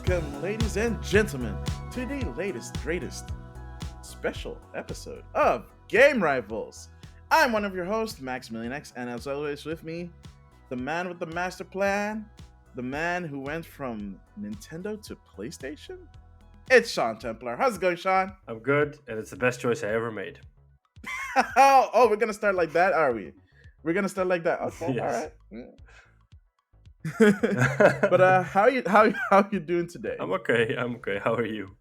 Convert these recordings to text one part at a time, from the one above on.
Welcome, ladies and gentlemen, to the latest, greatest special episode of Game Rivals. I'm one of your hosts, Maximilian X, and as always, with me, the man with the master plan, the man who went from Nintendo to PlayStation. It's Sean Templar. How's it going, Sean? I'm good, and it's the best choice I ever made. Oh, we're gonna start like that, are we? We're gonna start like that. Okay, all Yes. right. But how you doing today? I'm okay. I'm okay. How are you?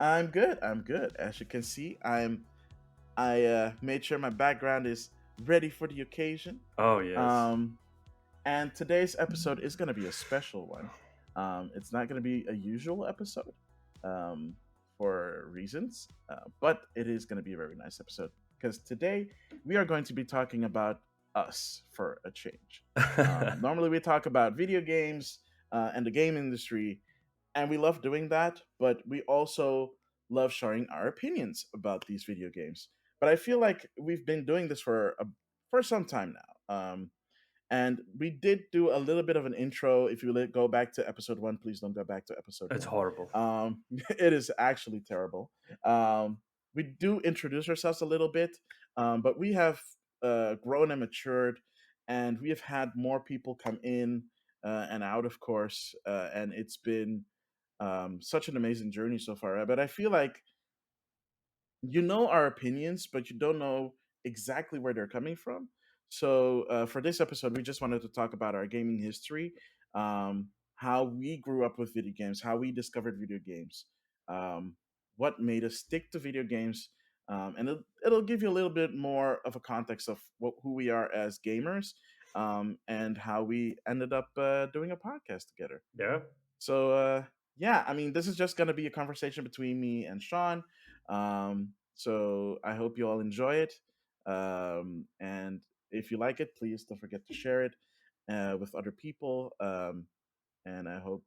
I'm good. I'm good. As you can see, I made sure my background is ready for the occasion. Oh, yes. Um, and today's episode is going to be a special one. It's not going to be a usual episode um, for reasons, but it is going to be a very nice episode because today we are going to be talking about us for a change. Normally, we talk about video games and the game industry, and we love doing that, but we also love sharing our opinions about these video games. But I feel like we've been doing this for some time now. And we did do a little bit of an intro. If you go back to episode one, please don't go back to episode It's one. horrible. It is actually terrible. We do introduce ourselves a little bit, but we have grown and matured, and we have had more people come in and out, of course, and it's been such an amazing journey so far. But I feel like you know our opinions, but you don't know exactly where they're coming from. So for this episode, we just wanted to talk about our gaming history, how we grew up with video games, how we discovered video games, what made us stick to video games, and it'll give you a little bit more of a context of who we are as gamers, and how we ended up doing a podcast together. Yeah. So yeah, I mean, this is just gonna be a conversation between me and Sean. So I hope you all enjoy it. And if you like it, please don't forget to share it with other people. And I hope,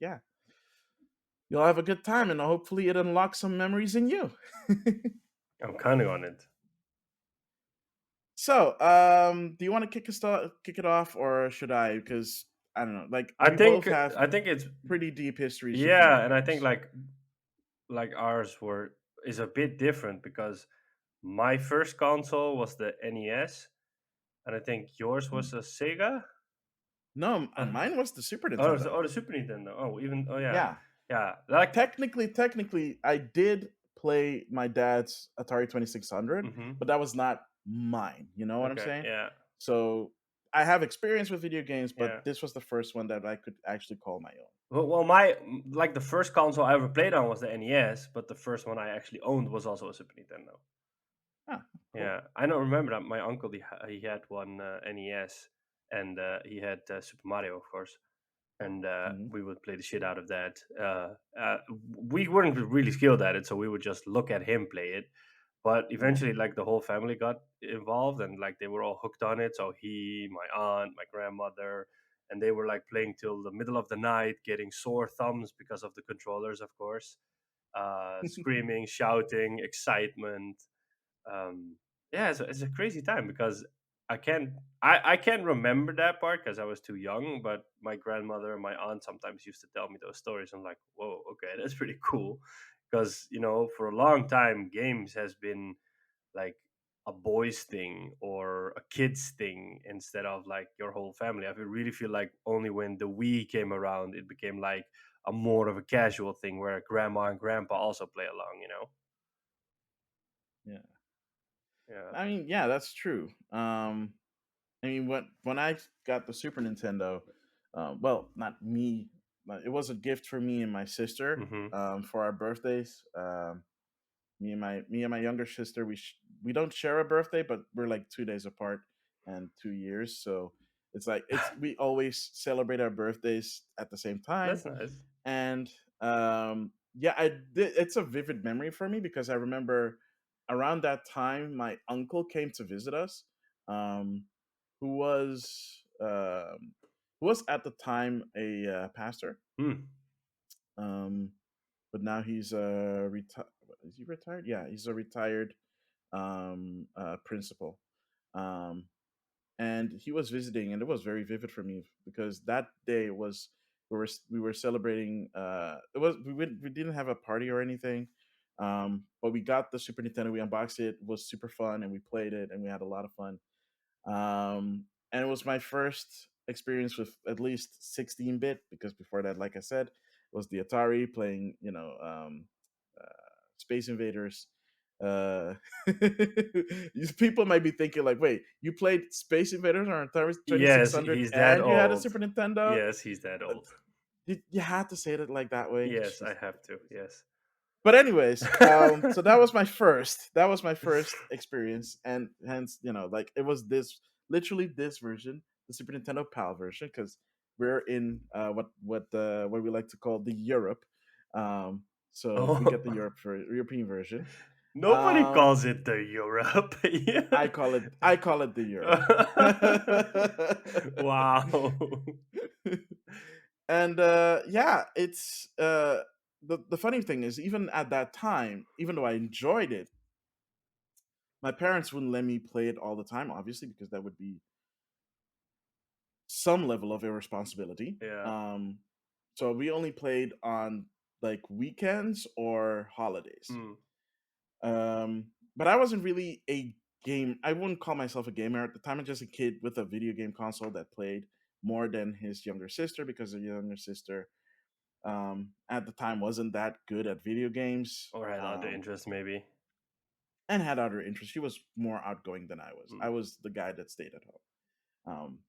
yeah, you'll have a good time, and hopefully it unlocks some memories in you. I'm counting on it. So, do you want to kick it off, or should I? Because I don't know. Like I we both think have I think it's pretty deep histories with video yeah, and I think games. like ours were is a bit different because my first console was the NES, and I think yours was a Sega. No, Uh, mine was the Super oh, Nintendo. the Super Nintendo. Oh yeah, Yeah, yeah. Like, technically, I did play my dad's Atari 2600, hmm but that was not mine. You know what I'm okay, saying? yeah, So I have experience with video games, yeah. but this was the first one that I could actually call my own. Well, like the first console I ever played on was the NES, but the first one I actually owned was also a Super Nintendo. Ah, cool. Yeah, I don't remember that. My uncle he had one NES, and he had Super Mario, of course, and Hmm. we would play the shit out of that. We weren't really skilled at it, so we would just look at him play it. But Yeah. eventually, like the whole family got involved, and like they were all hooked on it. So he, my aunt, my grandmother, and they were like playing till the middle of the night, getting sore thumbs because of the controllers, of course. Screaming, shouting, excitement. Yeah, it's a crazy time because I can't remember that part because I was too young. But my grandmother and my aunt sometimes used to tell me those stories. I'm like, whoa, okay, that's pretty cool. Because for a long time, games has been like a boys thing or a kids thing instead of like your whole family. I really feel like only when the Wii came around, it became like a more of a casual thing where grandma and grandpa also play along. Yeah. Yeah. I mean, yeah, that's true. I mean, when I got the Super Nintendo, well, not me, but it was a gift for me and my sister hmm for our birthdays. Me and my younger sister, we don't share a birthday, but we're like 2 days apart and 2 years. So it's we always celebrate our birthdays at the same time. That's nice. And yeah, it's a vivid memory for me because I remember around that time my uncle came to visit us, um, who was um, who was at the time a pastor, Hmm. um, but now he's is he retired? Yeah, he's a retired principal. Um, and he was visiting, and it was very vivid for me because that day was we were celebrating. We didn't have a party or anything, but we got the Super Nintendo. We unboxed it. It was super fun, and we played it, and we had a lot of fun. And it was my first experience with at least 16-bit because before that, like I said, was the Atari playing, uh, Space Invaders. Uh, People might be thinking like, "Wait, you played Space Invaders on Atari Yes, 2600 he's that and you had a old. Super Nintendo?" Yes, he's that Uh, old. you had to say it like that way. Yes, I Jeez. have to. Yes. But anyways, so that was my first. That was my first experience, and hence, like it was this literally this version, the Super Nintendo PAL version, because we're in what we like to call the Europe. So we get the Oh, European version. nobody Um, calls it the Europe. Yeah. I call it the Europe. Wow. And yeah, it's the funny thing is, even at that time, even though I enjoyed it, my parents wouldn't let me play it all the time, obviously, because that would be some level of irresponsibility. Yeah. So we only played on like weekends or holidays. Hmm. But I wasn't really a game. I wouldn't call myself a gamer at the time. I'm just a kid with a video game console that played more than his younger sister because the younger sister at the time wasn't that good at video games. Or had other interests, maybe. And had other interests. She was more outgoing than I was. Hmm. I was the guy that stayed at home.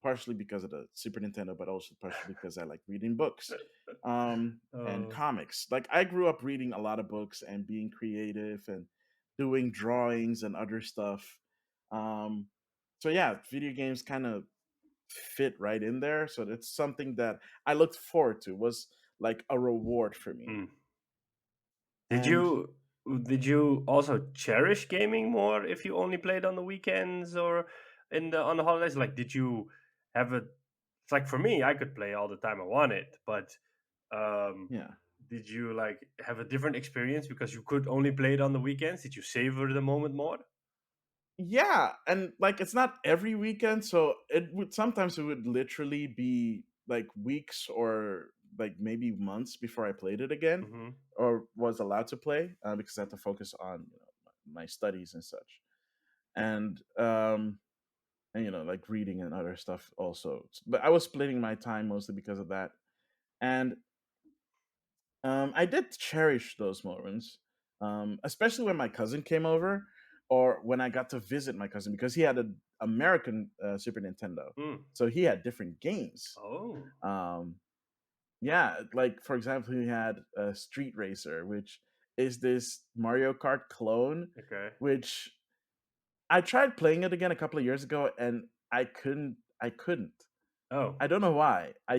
Partially because of the Super Nintendo, but also partially because I like reading books and Oh. comics. Like I grew up reading a lot of books and being creative and doing drawings and other stuff. Um, so yeah, video games kind of fit right in there. So it's something that I looked forward to. Was like a reward for me. Hmm. Did And you did you also cherish gaming more if you only played on the weekends or in the on the holidays? Like, did you have a? It's like for me, I could play all the time I wanted, but um, yeah, did you like have a different experience because you could only play it on the weekends? Did you savor the moment more? yeah, and like it's not every weekend, so it would literally be like weeks or like maybe months before I played it again Hmm. or was allowed to play because I had to focus on my studies and such, and like reading and other stuff also. But I was splitting my time mostly because of that, and I did cherish those moments, especially when my cousin came over, or when I got to visit my cousin because he had an American Super Nintendo, Mm. so he had different games. Oh, Um, yeah, like for example, he had a Street Racer, which is this Mario Kart clone, okay. which I tried playing it again a couple of years ago, and I couldn't. I couldn't. Oh, I don't know why. I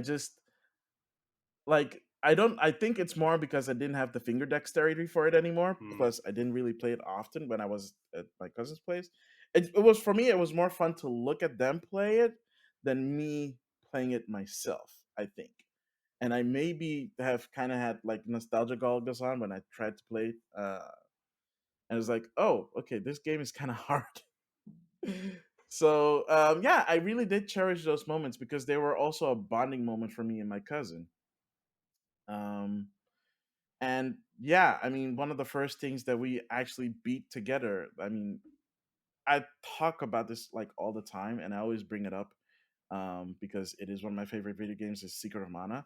think it's more because I didn't have the finger dexterity for it anymore. mm. Plus, I didn't really play it often when I was at my cousin's place. It was for me. It was more fun to look at them play it than me playing it myself. I think, and I maybe have kind of had like nostalgia goggles on when I tried to play it, and it was like, oh, okay, this game is kind of hard. So yeah, I really did cherish those moments because they were also a bonding moment for me and my cousin. Um, And yeah, I mean, one of the first things that we actually beat together, I mean, I talk about this like all the time and I always bring it up because it is one of my favorite video games is Secret of Mana.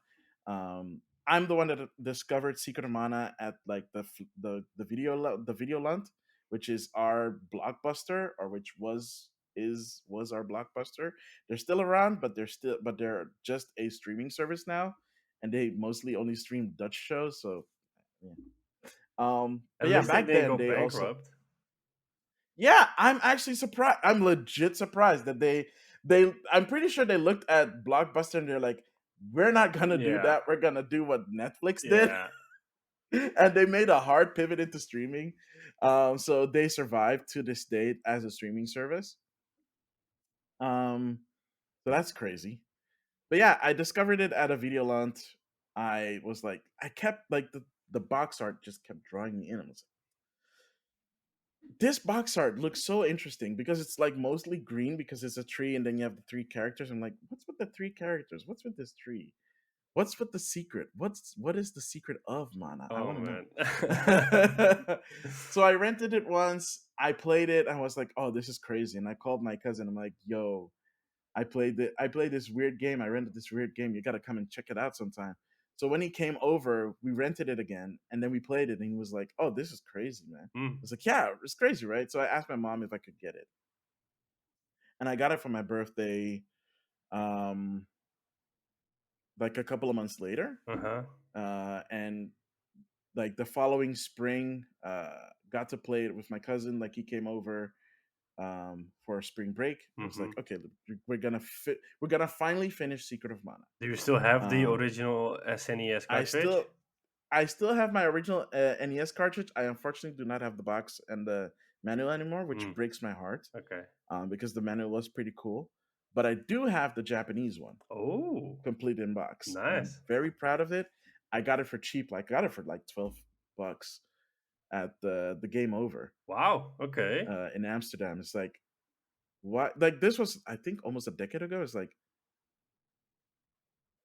I'm the one that discovered Secret of Mana at like the video lunt, which is our blockbuster, or which was our blockbuster. They're still around, but they're just a streaming service now, and they mostly only stream Dutch shows. So yeah. But At yeah, least they back didn't then go they also bankrupt. yeah, I'm actually surprised. I'm legit surprised that they I'm pretty sure they looked at Blockbuster and they're like, we're not gonna do Yeah, that. We're gonna do what Netflix did. yeah. And they made a hard pivot into streaming. So they survived to this date as a streaming service. Um, so that's crazy. But yeah, I discovered it at a video launch. I was like, I kept like the box art just kept drawing me in. I was this box art looks so interesting because it's like mostly green because it's a tree and then you have the three characters. I'm like, what's with the three characters? What's with this tree? What's with the secret? What is the secret of mana? I Oh want to man. know. So I rented it once. I played it. I was like, "Oh, this is crazy!" And I called my cousin. I'm like, "Yo, I played this weird game. I rented this weird game. You got to come and check it out sometime." So when he came over, we rented it again, and then we played it. And he was like, "Oh, this is crazy, man." I Mm, was like, "Yeah, it's crazy, right?" So I asked my mom if I could get it, and I got it for my birthday. Um, like a couple of months later, uh-huh. and like the following spring, got to play it with my cousin. Like he came over for a spring break. I was like, Hmm. okay, we're gonna finally finish Secret of Mana. Do you still have the Um, original SNES I cartridge? still I still have my original NES cartridge. I unfortunately do not have the box and the manual anymore, which Mm, breaks my heart, okay. because the manual was pretty cool. But I do have the Japanese one, Oh, complete in box, and I'm nice. very proud of it. I got it for cheap. Like, I got it for like $12 at the Game Over Wow. Okay. in Amsterdam. It's like, what? Like, this was, I think, almost a decade ago. It's like,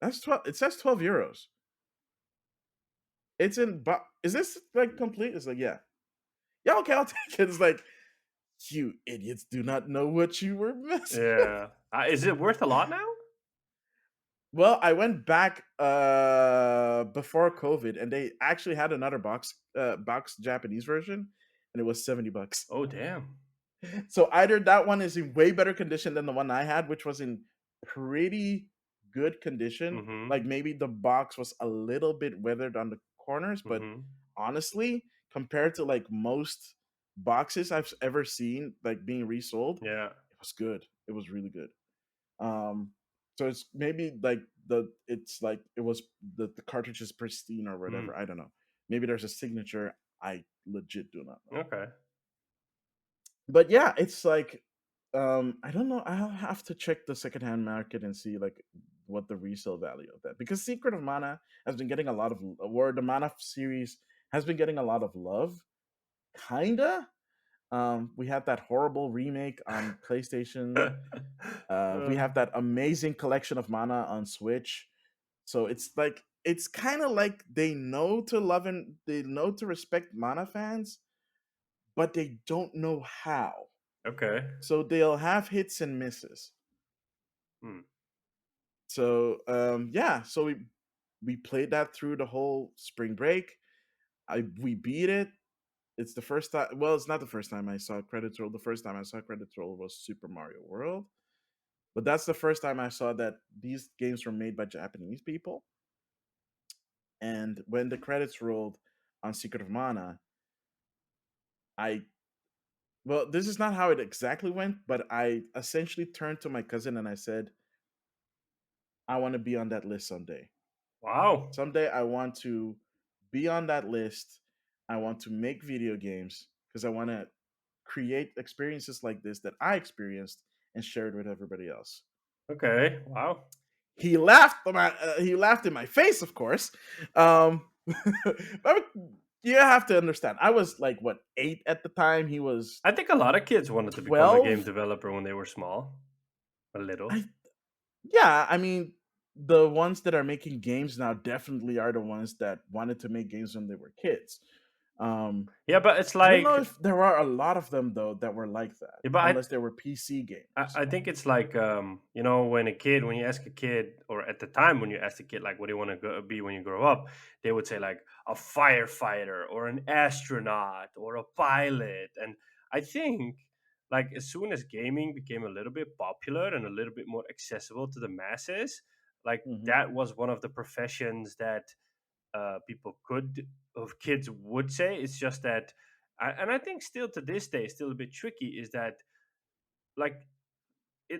that's 12. It says €12. It's in. Is this like complete? It's like, yeah, yeah. Okay, I'll take it. It's like, you idiots do not know what you were missing. Yeah. Is it worth a lot now? Well, I went back before COVID, and they actually had another box Japanese version, and it was $70. Oh, damn. So either that one is in way better condition than the one I had, which was in pretty good condition. Mm-hmm. Like, maybe the box was a little bit weathered on the corners, but Mm-hmm. honestly, compared to like most boxes I've ever seen like being resold, Yeah. it was good. It was really good. Um, so it's maybe like it's like it was the cartridge is pristine or whatever. Mm. I don't know. Maybe there's a signature. I legit do not know. Okay. But yeah, it's like, I don't know. I'll have to check the secondhand market and see like what the resale value of that, because Secret of Mana has been getting a lot of, or the Mana series has been getting a lot of love, kinda. We have that horrible remake on PlayStation. We Uh, have that amazing collection of Mana on Switch. So it's like, it's kind of like they know to love and they know to respect Mana fans, but they don't know how. okay. So they'll have hits and misses. Hmm. So yeah, so we played that through the whole spring break. I We beat it. It's the first time. Well, it's not the first time I saw credits roll. The first time I saw credits roll was Super Mario World, but that's the first time I saw that these games were made by Japanese people. And when the credits rolled on Secret of Mana, I well, this is not how it exactly went, but I essentially turned to my cousin and I said, "I want to be on that list someday. Wow. Someday I want to be on that list. I want to make video games because I want to create experiences like this that I experienced and share it with everybody else." Okay. Wow. He laughed in my face, of course. But you have to understand, I was like, what, 8 at the time. He was I think a lot of kids wanted to become a game 12. developer when they were small. A little. I Yeah, I mean, the ones that are making games now definitely are the ones that wanted to make games when they were kids. Um, Yeah, but it's I don't know like, if there are a lot of them though that were like that, yeah, but unless they were PC I gamers. think it's like, when you ask a kid, or at the time when you ask a kid, like, what do you want to be when you grow up? They would say like a firefighter or an astronaut or a pilot. And I think, like, as soon as gaming became a little bit popular and a little bit more accessible to the masses, like Hmm. that was one of the professions that people could of kids would say. It's just that, and I think still to this day, still a bit tricky, is that, like,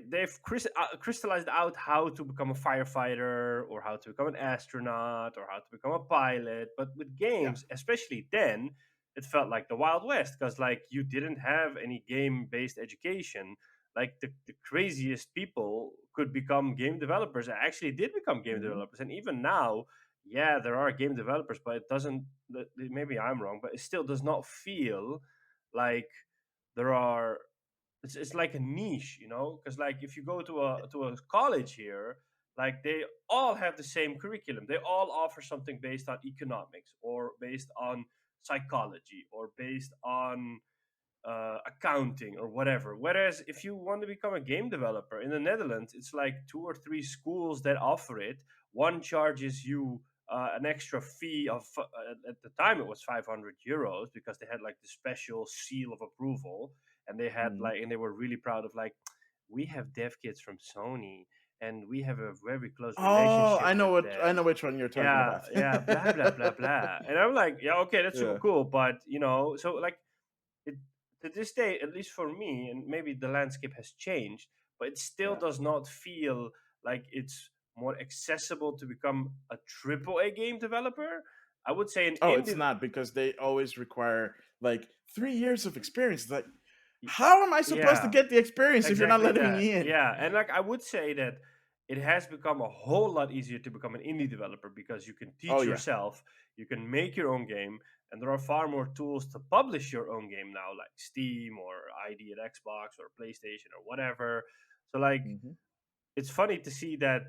they've crystallized out how to become a firefighter or how to become an astronaut or how to become a pilot. But with Yeah. games, especially then, it felt like the Wild West, because like you didn't have any game based education. Like the craziest people could become game developers. I actually did become game Hmm. developers, and even now, yeah, there are game developers, but it doesn't. Maybe I'm wrong, but it still does not feel like there are, it's like a niche, because like if you go to a college here, Like they all have the same curriculum. They all offer something based on economics or based on psychology or based on accounting or whatever. Whereas if you want to become a game developer in the Netherlands, it's like two or three schools that offer it. One charges you an extra fee of at the time it was 500 euros because they had like the special seal of approval, and they had Mhm. like and they were really proud of like we have dev kits from Sony and we have a very close Oh, relationship with I them. know which one you're talking Yeah, about. yeah, blah blah blah blah. And I'm like, yeah, okay, that's super Yeah. cool, but so like it, to this day, at least for me, and maybe the landscape has changed, but it still Yeah. does not feel like it's more accessible to become a triple A game developer. I would say an Oh, it's indie. not because they always require like 3 years of experience. It's like, y- how am I supposed to Yeah, get the experience if you're not exactly letting that. me in? Yeah, and like I would say that it has become a whole lot easier to become an indie developer because you can Oh teach yeah, yourself, you can make your own game, and there are far more tools to publish your own game now, like Steam or ID at Xbox or PlayStation or whatever. So like hmm it's funny to see that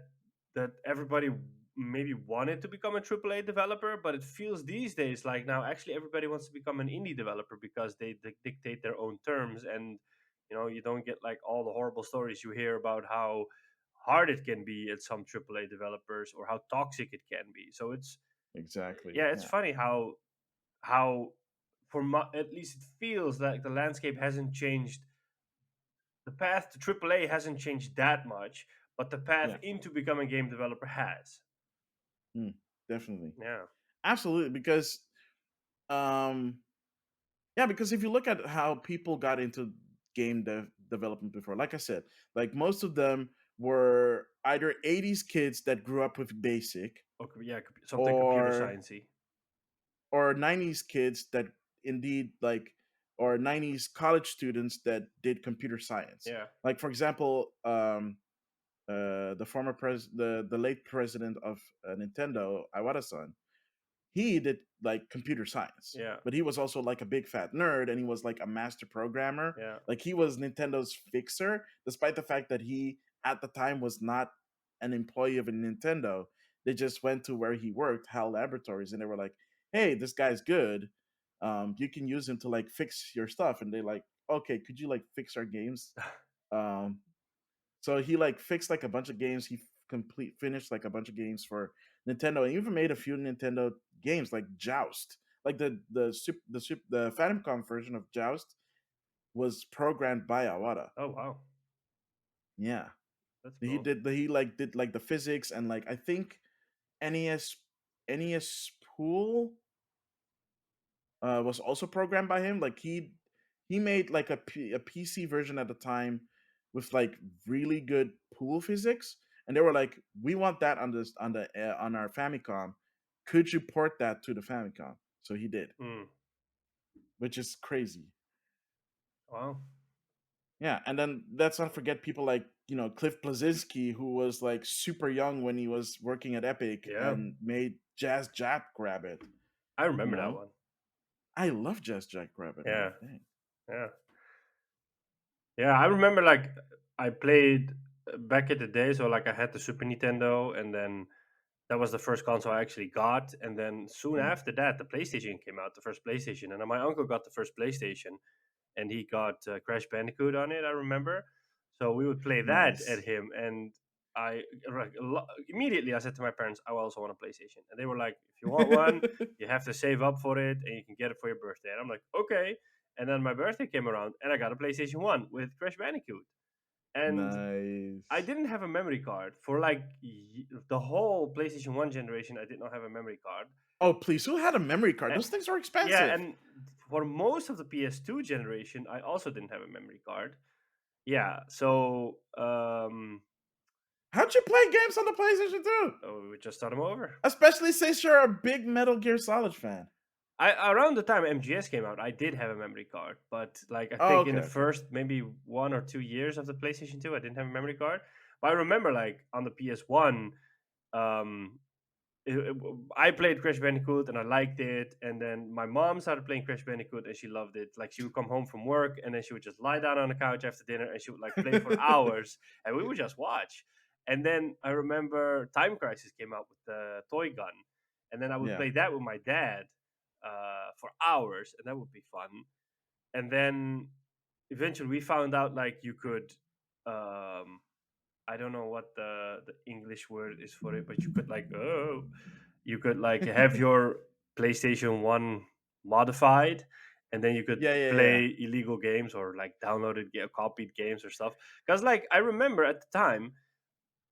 everybody maybe wanted to become a AAA developer, but it feels these days like now actually everybody wants to become an indie developer because they dictate their own terms, and you don't get like all the horrible stories you hear about how hard it can be at some AAA developers or how toxic it can be. So it's exactly. yeah, it's Yeah, funny how at least it feels like the landscape hasn't changed. The path to AAA hasn't changed that much, but the path yeah, into becoming a game developer has. mm, definitely, Yeah. absolutely. Because um, yeah, because if you look at how people got into development before, like I said, like most of them were either '80s kids that grew up with Basic, Okay. Yeah. Something computer or sciencey. '90s kids that indeed like, or '90s college students that did computer science. Yeah. Like for example, the the late president of Nintendo, Iwata-san, he did like computer science, Yeah. but he was also like a big fat nerd, and he was like a master programmer. Yeah. Like he was Nintendo's fixer, despite the fact that he at the time was not an employee of a Nintendo. They just went to where he worked, HAL Laboratories, and they were like, "Hey, this guy's good. You can use him to like fix your stuff." And they like, "Okay, could you like fix our games?" Um, so he like fixed like a bunch of games. He complete finished like a bunch of games for Nintendo, and even made a few Nintendo games like Joust. Like the Famicom version of Joust was programmed by Awada. Oh wow, Yeah, that's he cool. did like the physics, and like I think NES NES Pool was also programmed by him. Like he made like a PC version at the time with like really good pool physics, and they were like, "We want that on this on our Famicom. Could you port that to the Famicom?" So he did, Hmm. which is crazy. Wow. Yeah, and then let's not forget people like Cliff Blazinski, who was like super young when he was working at Epic Yeah, and made Jazz Jack Rabbit. I You remember that know, one. I love Jazz Jack Rabbit, man. Yeah. Dang. Yeah. Yeah. I remember like I played back in the day. So like I had the Super Nintendo, and then that was the first console I actually got. And then soon Mm, after that, the PlayStation came out, the first PlayStation, and then my uncle got the first PlayStation, and he got Crash Bandicoot on it. I remember, so we would play that at nice. him, and immediately I said to my parents, "I also want a PlayStation," and they were like, "If you want one, you have to save up for it, and you can get it for your birthday." And I'm like, "Okay." And then my birthday came around, and I got a PlayStation One with Crash Bandicoot, and I Nice. didn't have a memory card for like the whole PlayStation One generation. I did not have a memory card. Oh, please. Who had a memory card? A- Those things are yeah, expensive. and for most of the PS2 generation, I also didn't have a memory card. Yeah, so How'd you play games on the PlayStation 2? we just start them over. Especially since you're a big Metal Gear Solid fan. Around the time MGS came out, I did have a memory card, but like I Oh, think in okay, the okay. first maybe 1 or 2 years of the PlayStation 2, I didn't have a memory card. But I remember like on the PS1, um, I played Crash Bandicoot and I liked it, and then my mom started playing Crash Bandicoot and she loved it. Like she would come home from work and then she would just lie down on the couch after dinner and she would like play for hours, and we would just watch. And then I remember Time Crisis came out with the toy gun, and then I would Yeah. play that with my dad for hours, and that would be fun. And then eventually we found out like you could I don't know what the English word is for it, but you could like you could like have your PlayStation 1 modified, and then you could Yeah, yeah, yeah. play illegal games or like downloaded copied games or stuff. Cuz like I remember at the time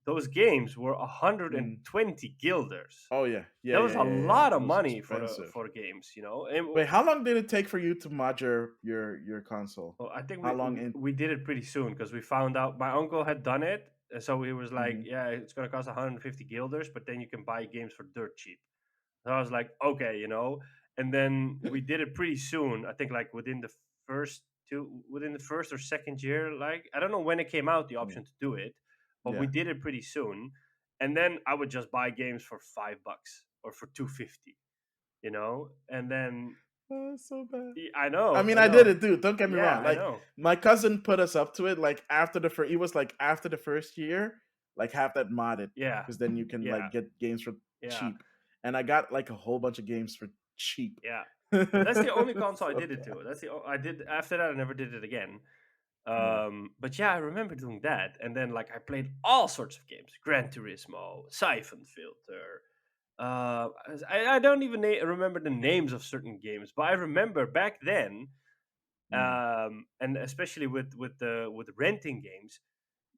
those games were Mm. 120 guilders. Oh yeah, yeah, That was yeah, a yeah, yeah. lot It of was money expensive. for games, you know. And Wait, how long did it take for you to mod your console? well, I think How long in? we did it pretty soon because we found out my uncle had done it, and so he was like, Mhm. "Yeah, it's gonna cost 150 guilders, but then you can buy games for dirt cheap." So I was like, "Okay, you know." And then we did it pretty soon. I think like within the first or second year. Like I don't know when it came out the Yeah, option to do it, but we yeah. did it pretty soon. And then I would just buy games for $5 or for 250, you know. And then Oh, it's so bad. I mean, I I did know, it too. Don't get me yeah, wrong. I Like know, my cousin put us up to it. Like after the first, he was like after the first year, like have that modded yeah, because then you can yeah, like get games for yeah. cheap. And I got like a whole bunch of games for cheap. Yeah, that's the only It's console I so did it bad. to. I did after that. I never did it again. Yeah, But yeah, I remember doing that, and then like I played all sorts of games: Gran Turismo, Siphon Filter. I don't even remember the names of certain games, but I remember back then, yeah, and especially with renting games,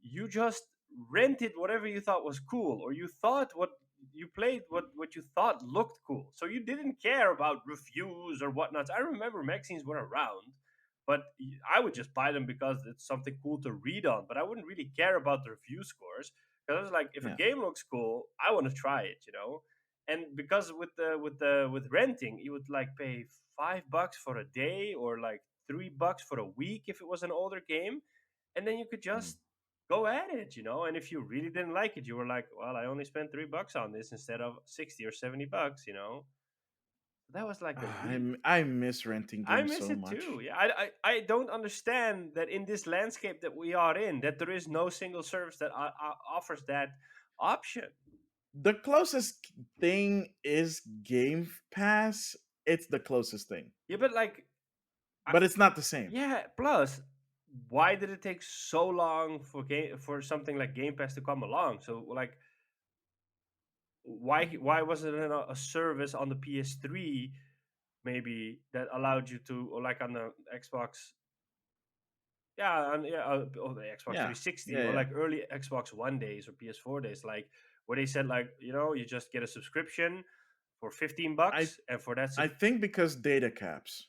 you just rented whatever you thought was cool, or you thought what you played what you thought looked cool, so you didn't care about reviews or whatnot. I remember magazines were around, but I would just buy them because it's something cool to read on, but I wouldn't really care about the review scores, because I was like, if a yeah. game looks cool, I want to try it, you know. And because with renting, you would like pay $5 for a day, or like $3 for a week if it was an older game, and then you could Mm. just go at it, you know. And if you really didn't like it, you were like, well, I only spent $3 on this instead of 60 or $70, you know. That was like a Ah, really I miss renting I games miss so it too. much. Yeah, I don't understand that in this landscape that we are in, that there is no single service that offers that option. The closest thing is Game Pass. It's the closest thing, Yeah, but like, I, but it's not the same. yeah. Plus, why did it take so long for something like Game Pass to come along? So like, why wasn't it a service on the PS3 maybe that allowed you to, or like on the Xbox, or the Xbox Yeah, 360, yeah, or yeah. like early Xbox One days or PS4 days, like where they said like, you know, you just get a subscription for 15 I bucks, and for that I think because data caps.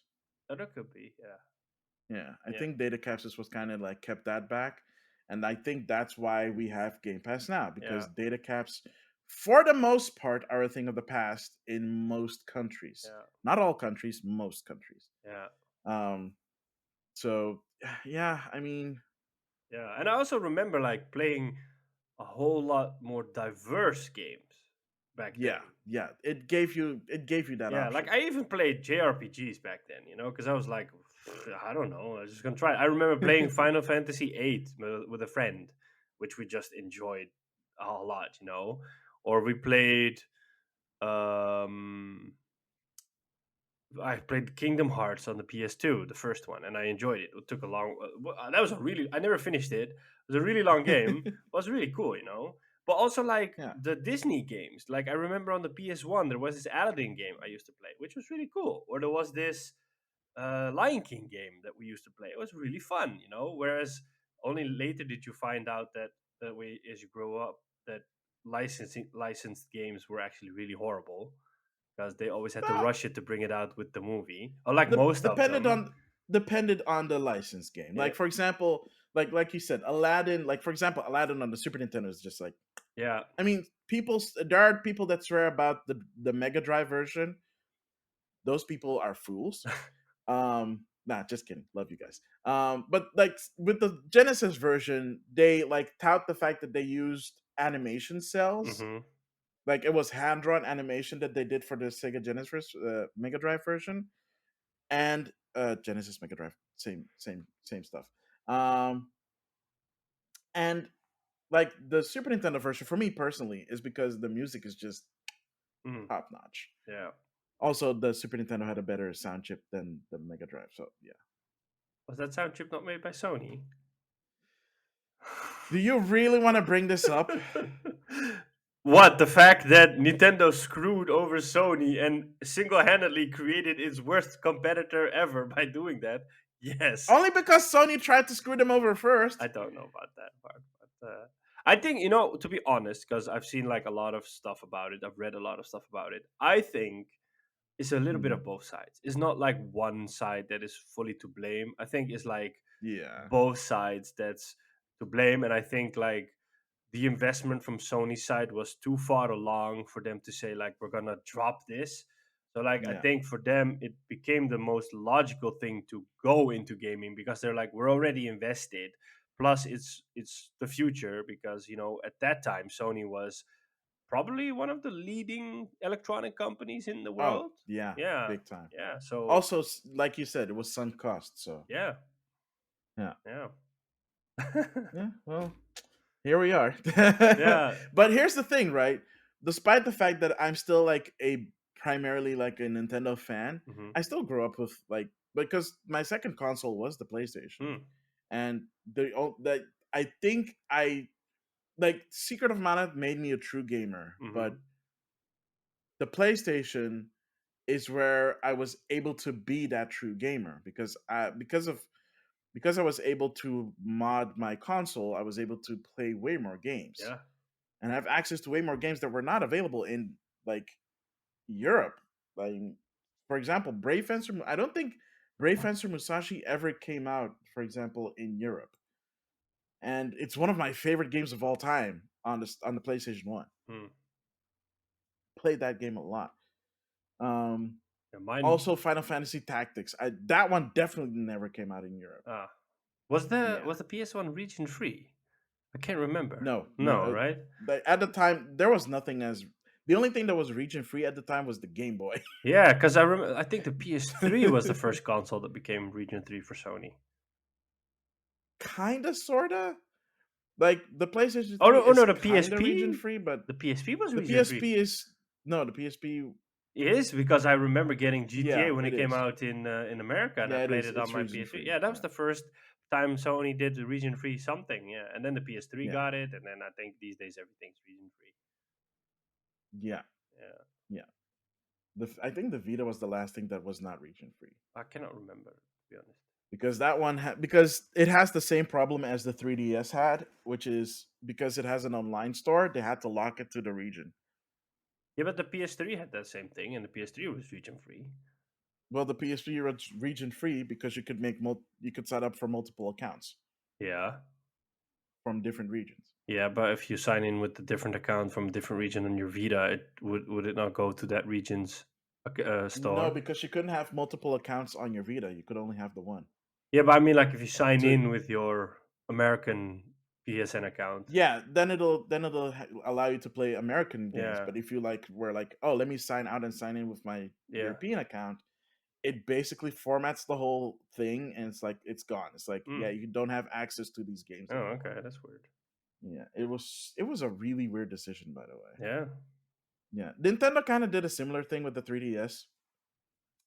oh, that could be, yeah, Yeah, I yeah, think data caps is what kind of like kept that back, and I think that's why we have Game Pass now yeah, because data caps, for the most part, are a thing of the past in most countries. yeah, Not all countries, most countries. yeah, Um, so yeah, I mean, yeah. And I also remember like playing a whole lot more diverse games back yeah, then. yeah, it gave you that Yeah, like option. I even played JRPGs back then, you know, because I was like, I don't know, I was just gonna try it. I remember playing Final Fantasy VIII with a friend, which we just enjoyed a lot, you know. Or we played, um, I played Kingdom Hearts on the PS2, the first one, and I enjoyed it. It took a long, that was a really, I never finished it. It was a really long game. It was really cool, you know. But also like Yeah. the Disney games. Like I remember on the PS1 there was this Aladdin game I used to play, which was really cool. Or there was this Lion King game that we used to play. It was really fun, you know. Whereas only later did you find out that way as you grow up that licensed games were actually really horrible, because they always had to Well, rush it to bring it out with the movie. Or like most of depended them. on depended on the license game. Yeah, Like for example, like you said, Aladdin. Like for example, Aladdin on the Super Nintendo is just like, yeah, I mean, there are people that swear about the Mega Drive version. Those people are fools. Nah, just kidding. Love you guys. But like with the Genesis version, they like tout the fact that they used animation cells. hmm, Like it was hand drawn animation that they did for the Sega Genesis Mega Drive version, and Genesis Mega Drive, same stuff. And like the Super Nintendo version for me personally is because the music is just Mm, top notch. yeah. Also, the Super Nintendo had a better sound chip than the Mega Drive, so yeah. Was that sound chip not made by Sony? Do you really want to bring this up? What, the fact that Nintendo screwed over Sony and single-handedly created its worst competitor ever by doing that? Yes. Only because Sony tried to screw them over I first. don't know about that part, but I think, you know, to be honest, because I've seen like a lot of stuff about it, I've read a lot of stuff about it. I think it's a little bit of Mhm. both sides. It's not like one side that is fully to blame. I think it's like Yeah. both sides that's to blame, and I think like the investment from Sony's side was too far along for them to say like we're gonna drop this. So like I Yeah. think for them it became the most logical thing to go into gaming because they're like we're already invested. Plus it's the future because you know at that time Sony was probably one of the leading electronic companies in the Oh, world. yeah. Yeah, Big time. yeah. So Also, like you said, it was sunk cost. So yeah, yeah. yeah, Yeah. Well, here we are. yeah. But here's the thing, right? Despite the fact that I'm still like a primarily like a Nintendo fan, Hmm. I still grew up with like because my second console was the PlayStation, Mm, and that I think I like Secret of Mana made me a true gamer, but hmm. the PlayStation is where I was able to be that true gamer because I was able to mod my console, I was able to play way more games Yeah, and have access to way more games that were not available in like Europe. Like for example, Brave Fencer. I don't think Brave Fencer Musashi ever came out, for example, in Europe, and it's one of my favorite games of all time on the PlayStation One. mm. Played that game a lot. Um, Yeah, mine. Also, Final Fantasy Tactics. That one definitely never came out in Europe. Ah, was the Yeah, PS1 region free? I can't remember. no, no. No, right? At the time, there was nothing as the only thing that was region free at the time was the Game Boy. Yeah, because I remember. I think the PS3 was the first console that became region 3 for Sony. Kinda, sorta. Like the PlayStation Oh Three no, oh is no, the kinda region PSP. free, but The PSP was the region 3. PSP is no, the PSP. It is because I remember getting GTA Yeah, when it it came is. out in America, and I Yeah, it played is. it on It's my region PS3. free. Yeah, that was Yeah, the first time Sony did the region free something. Yeah, and then the PS3 yeah, got it, and then I think these days everything's region free. yeah, Yeah, yeah. I think the Vita was the last thing that was not region free I cannot remember to be honest. because because it has the same problem as the 3DS had, which is because it has an online store, they had to lock it to the region. Yeah, but the PS3 had that same thing, and the PS3 was region free. Well, the PSP was region free because you could you could set up for multiple accounts Yeah, from different regions. yeah, but if you sign in with a different account from a different region on your Vita, it would it not go to that region's No, store? because you couldn't have multiple accounts on your Vita. You could only have the one. Yeah, but I mean, like if you sign So in with your American PSN account. yeah, then it'll allow you to play American games. Yeah, But if you like were like, oh, let me sign out and sign in with my yeah. European account, it basically formats the whole thing, and it's like it's gone. It's like yeah, Mm. you don't have access to these games Oh, anymore. okay, that's weird. Yeah, it was a really weird decision, by the way. Yeah. Yeah, Nintendo kind of did a similar thing with the 3DS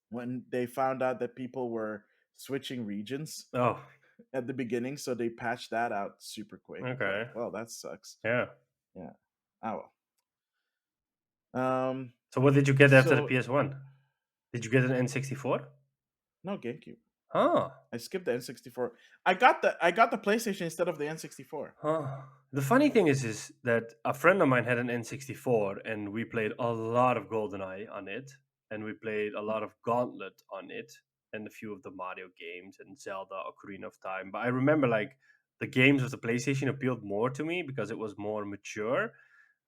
when they found out that people were switching regions Oh, at the beginning, so they patched that out super quick. But okay. well, that sucks. Yeah. Yeah. Oh well. So what did you get after the So PS1? Did you get an N64? no GameCube. Huh. I skipped the N64. I got the PlayStation instead of the N64. Huh. The funny thing is that a friend of mine had an N64, and we played a lot of GoldenEye on it, and we played a lot of Gauntlet on it, and a few of the Mario games and Zelda Ocarina of Time. But I remember like the games of the PlayStation appealed more to me because it was more mature.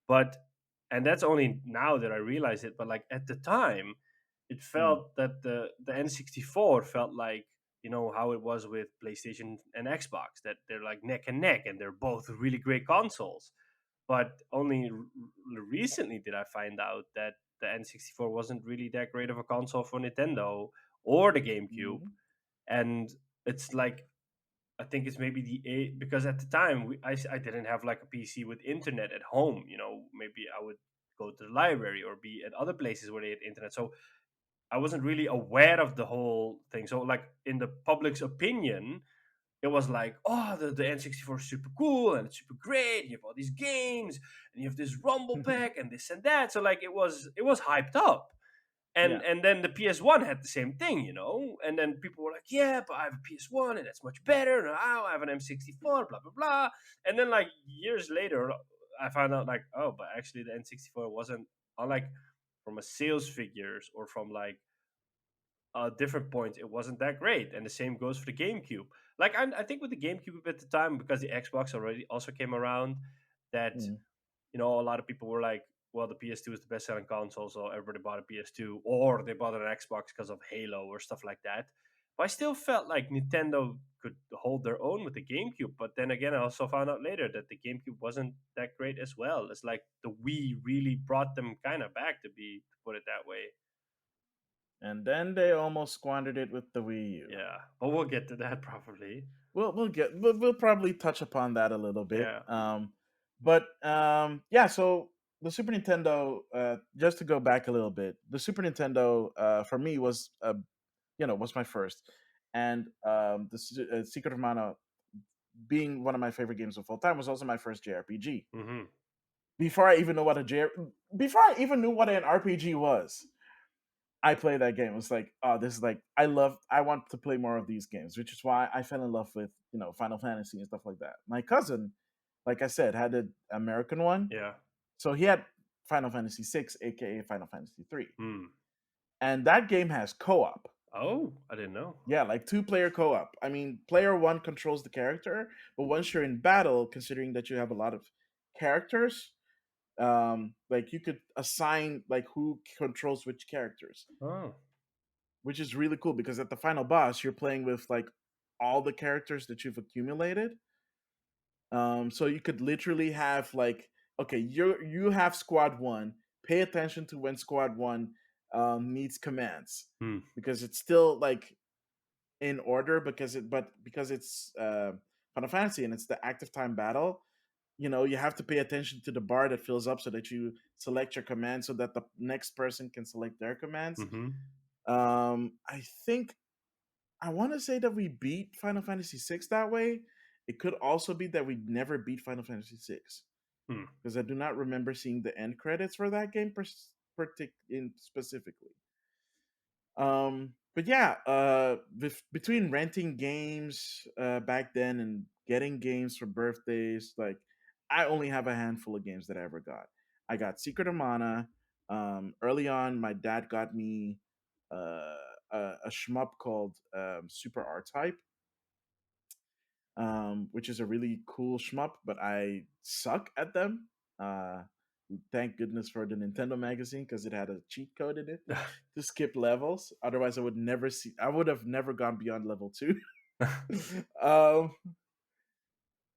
But and that's only now that I realize it. But like at the time, it Hmm. felt that the N64 felt like you know how it was with PlayStation and Xbox that they're like neck and neck and they're both really great consoles. But only recently did I find out that the N64 wasn't really that great of a console for Nintendo or the GameCube, Mhm. and it's like I think it's maybe the eight, because at the time I didn't have like a PC with internet at home. You know, maybe I would go to the library or be at other places where they had internet. So I wasn't really aware of the whole thing. So like in the public's opinion, it was like, oh, the N64 is super cool and it's super great. You have all these games and you have this Rumble pack and this and that. So like it was hyped up. Yeah. And then the PS1 had the same thing, you know. And then people were like, yeah, but I have a PS1 and that's much better. And I have an M64, blah blah blah. And then like years later, I found out like, oh, but actually the N64 wasn't, unlike from a sales figures or from like different points, it wasn't that great. And the same goes for the GameCube. Like I think with the GameCube at the time, because the Xbox already also came around, that Mm. a lot of people were like, well, the PS2 is the best selling console, so everybody bought a PS2, or they bought an Xbox because of Halo or stuff like that. But I still felt like Nintendo could hold their own with the GameCube. But then again, I also found out later that the GameCube wasn't that great as well. It's like the Wii really brought them kind of back, to put it that way. And then they almost squandered it with the Wii U. Yeah, but we'll get to that probably. We'll probably touch upon that a little bit. Yeah. Yeah. So the Super Nintendo, just to go back a little bit, the Super Nintendo for me was was my first, and Secret of Mana being one of my favorite games of all time was also my first JRPG. Hmm. Before I even know what before I even knew what an RPG was, I played that game. It was like, oh, this is like I want to play more of these games, which is why I fell in love with Final Fantasy and stuff like that. My cousin, like I said, had an American one, Yeah. so he had Final Fantasy 6, aka Final Fantasy 3, Hmm. and that game has co-op. Oh, I didn't know. Yeah, like two-player co-op. I mean, player one controls the character, but once you're in battle, considering that you have a lot of characters, like you could assign like who controls which characters, Oh. which is really cool because at the final boss you're playing with like all the characters that you've accumulated. So you could literally have like, okay, you have squad one. Pay attention to when squad one needs commands Hmm. because it's still like in order because it's Final Fantasy and it's the active time battle. You have to pay attention to the bar that fills up so that you select your command so that the next person can select their commands. Mm-hmm. I think I want to say that we beat Final Fantasy VI that way. It could also be that we never beat Final Fantasy VI Hmm. because I do not remember seeing the end credits for that game specifically. But yeah, between renting games back then and getting games for birthdays, like I only have a handful of games that I ever got. I got Secret of Mana. Early on, my dad got me a shmup called Super R Type, which is a really cool shmup, but I suck at them. Thank goodness for the Nintendo magazine because it had a cheat code in it to skip levels. Otherwise, I would have never gone beyond level two. um,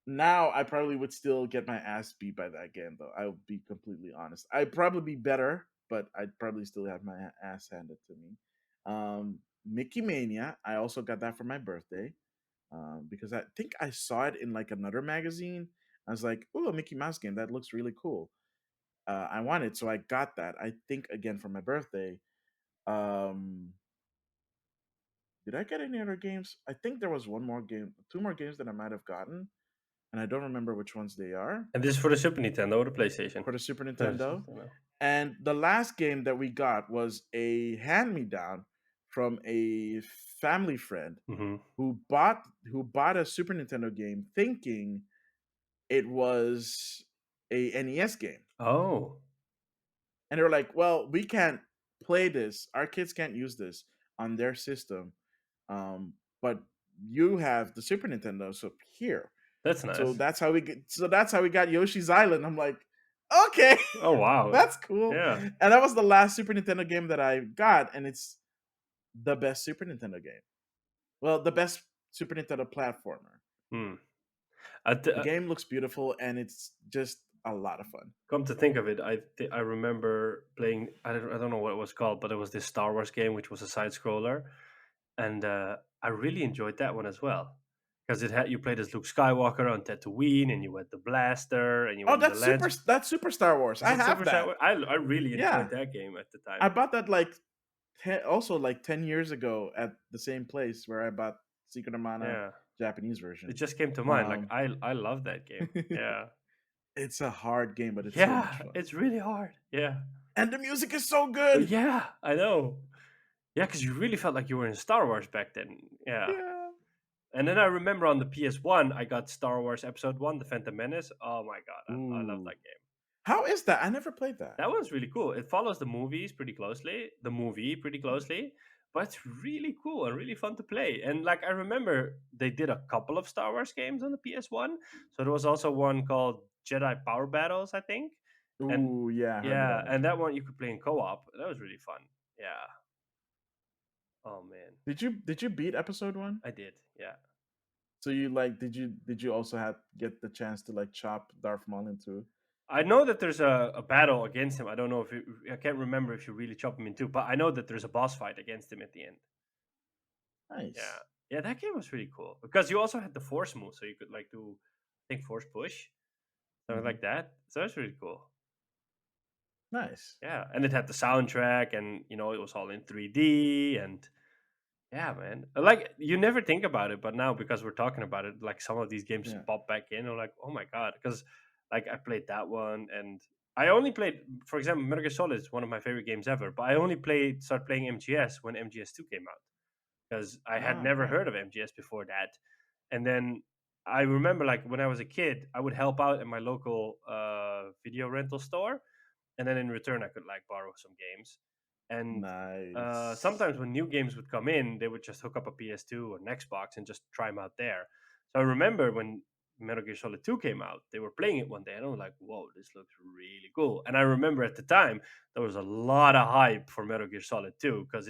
Now I probably would still get my ass beat by that game, though. I will be completely honest. I'd probably be better, but I'd probably still have my ass handed to me. Mickey Mania, I also got that for my birthday because I think I saw it in like another magazine. I was like, "Oh, a Mickey Mouse game that looks really cool." I wanted, so I got that. I think again for my birthday. Um, did I get any other games? I think there was one more game, two more games that I might have gotten, and I don't remember which ones they are And this is for the Super Nintendo or the PlayStation? for the Super No, the Super Nintendo. Nintendo. And the last game that we got was a hand me down from a family friend Mm-hmm. who bought a Super Nintendo game thinking it was a NES game. Oh. And they were like, "Well, we can't play this. Our kids can't use this on their system. But you have the Super Nintendo, so here." That's So nice. that's how we got Yoshi's Island. I'm like, "Okay, Oh wow. that's cool." Yeah. And that was the last Super Nintendo game that I got, and it's the best Super Nintendo game. Well, the best Super Nintendo platformer. Hmm. The game looks beautiful, and it's just a lot of fun. Come to think of it, I remember playing. I don't know what it was called, but it was this Star Wars game, which was a side scroller, and I really enjoyed that one as well. because it had you played as Luke Skywalker on Tatooine, and you had the blaster, and you Oh, went in the lands. that's Super Star Wars. Is I it Super have Star that. Wars? I really enjoyed Yeah, that game at the time. I bought that like also like 10 years ago at the same place where I bought Secret of Mana Yeah, Japanese it version. just came to mind. Like Um, I love that game. Yeah, it's a hard game, but it's so much yeah, fun, it's really hard. Yeah, and the music is so good. yeah, I know. Yeah, because you really felt like you were in Star Wars back then. Yeah. Yeah. And then I remember on the PS1, I got Star Wars Episode 1, The Phantom Menace. Oh my god, I love Ooh, that game. how is that? I never played that. That one's really cool. It follows the movie pretty closely, but it's really cool and really fun to play. And like I remember they did a couple of Star Wars games on the PS1. So there was also one called Jedi Power Battles, I think. And Ooh, yeah, I heard yeah, about that. and that one you could play in co-op. That was really fun. Yeah. Oh man, Did you beat episode one? I did. Yeah. So you like did you also have get the chance to like chop Darth Maul into? I know that there's a battle against him. I don't know if I can't remember if you really chop him in two, but I know that there's a boss fight against him at the end. Yeah, Nice. yeah, that game was really cool because you also had the force move, so you could like do, I think, force push, something Hmm. like that. So that's really cool. Nice. Yeah, and it had the soundtrack, and it was all in 3D, and yeah, man. Like you never think about it, but now because we're talking about it, like some of these games just Yeah. pop back in. I'm like, oh my god, because like I played that one, and I only played, for example, Metal Gear Solid is one of my favorite games ever. But I only started playing MGS when MGS2 came out because I had Ah, never okay. heard of MGS before that. And then I remember, like when I was a kid, I would help out at my local video rental store, and then in return I could like borrow some games. And Nice. sometimes when new games would come in, they would just hook up a PS2 or an Xbox and just try them out there. So I remember when Metal Gear Solid 2 came out, they were playing it one day, and I was like, "Whoa, this looks really cool!" And I remember at the time there was a lot of hype for Metal Gear Solid 2 because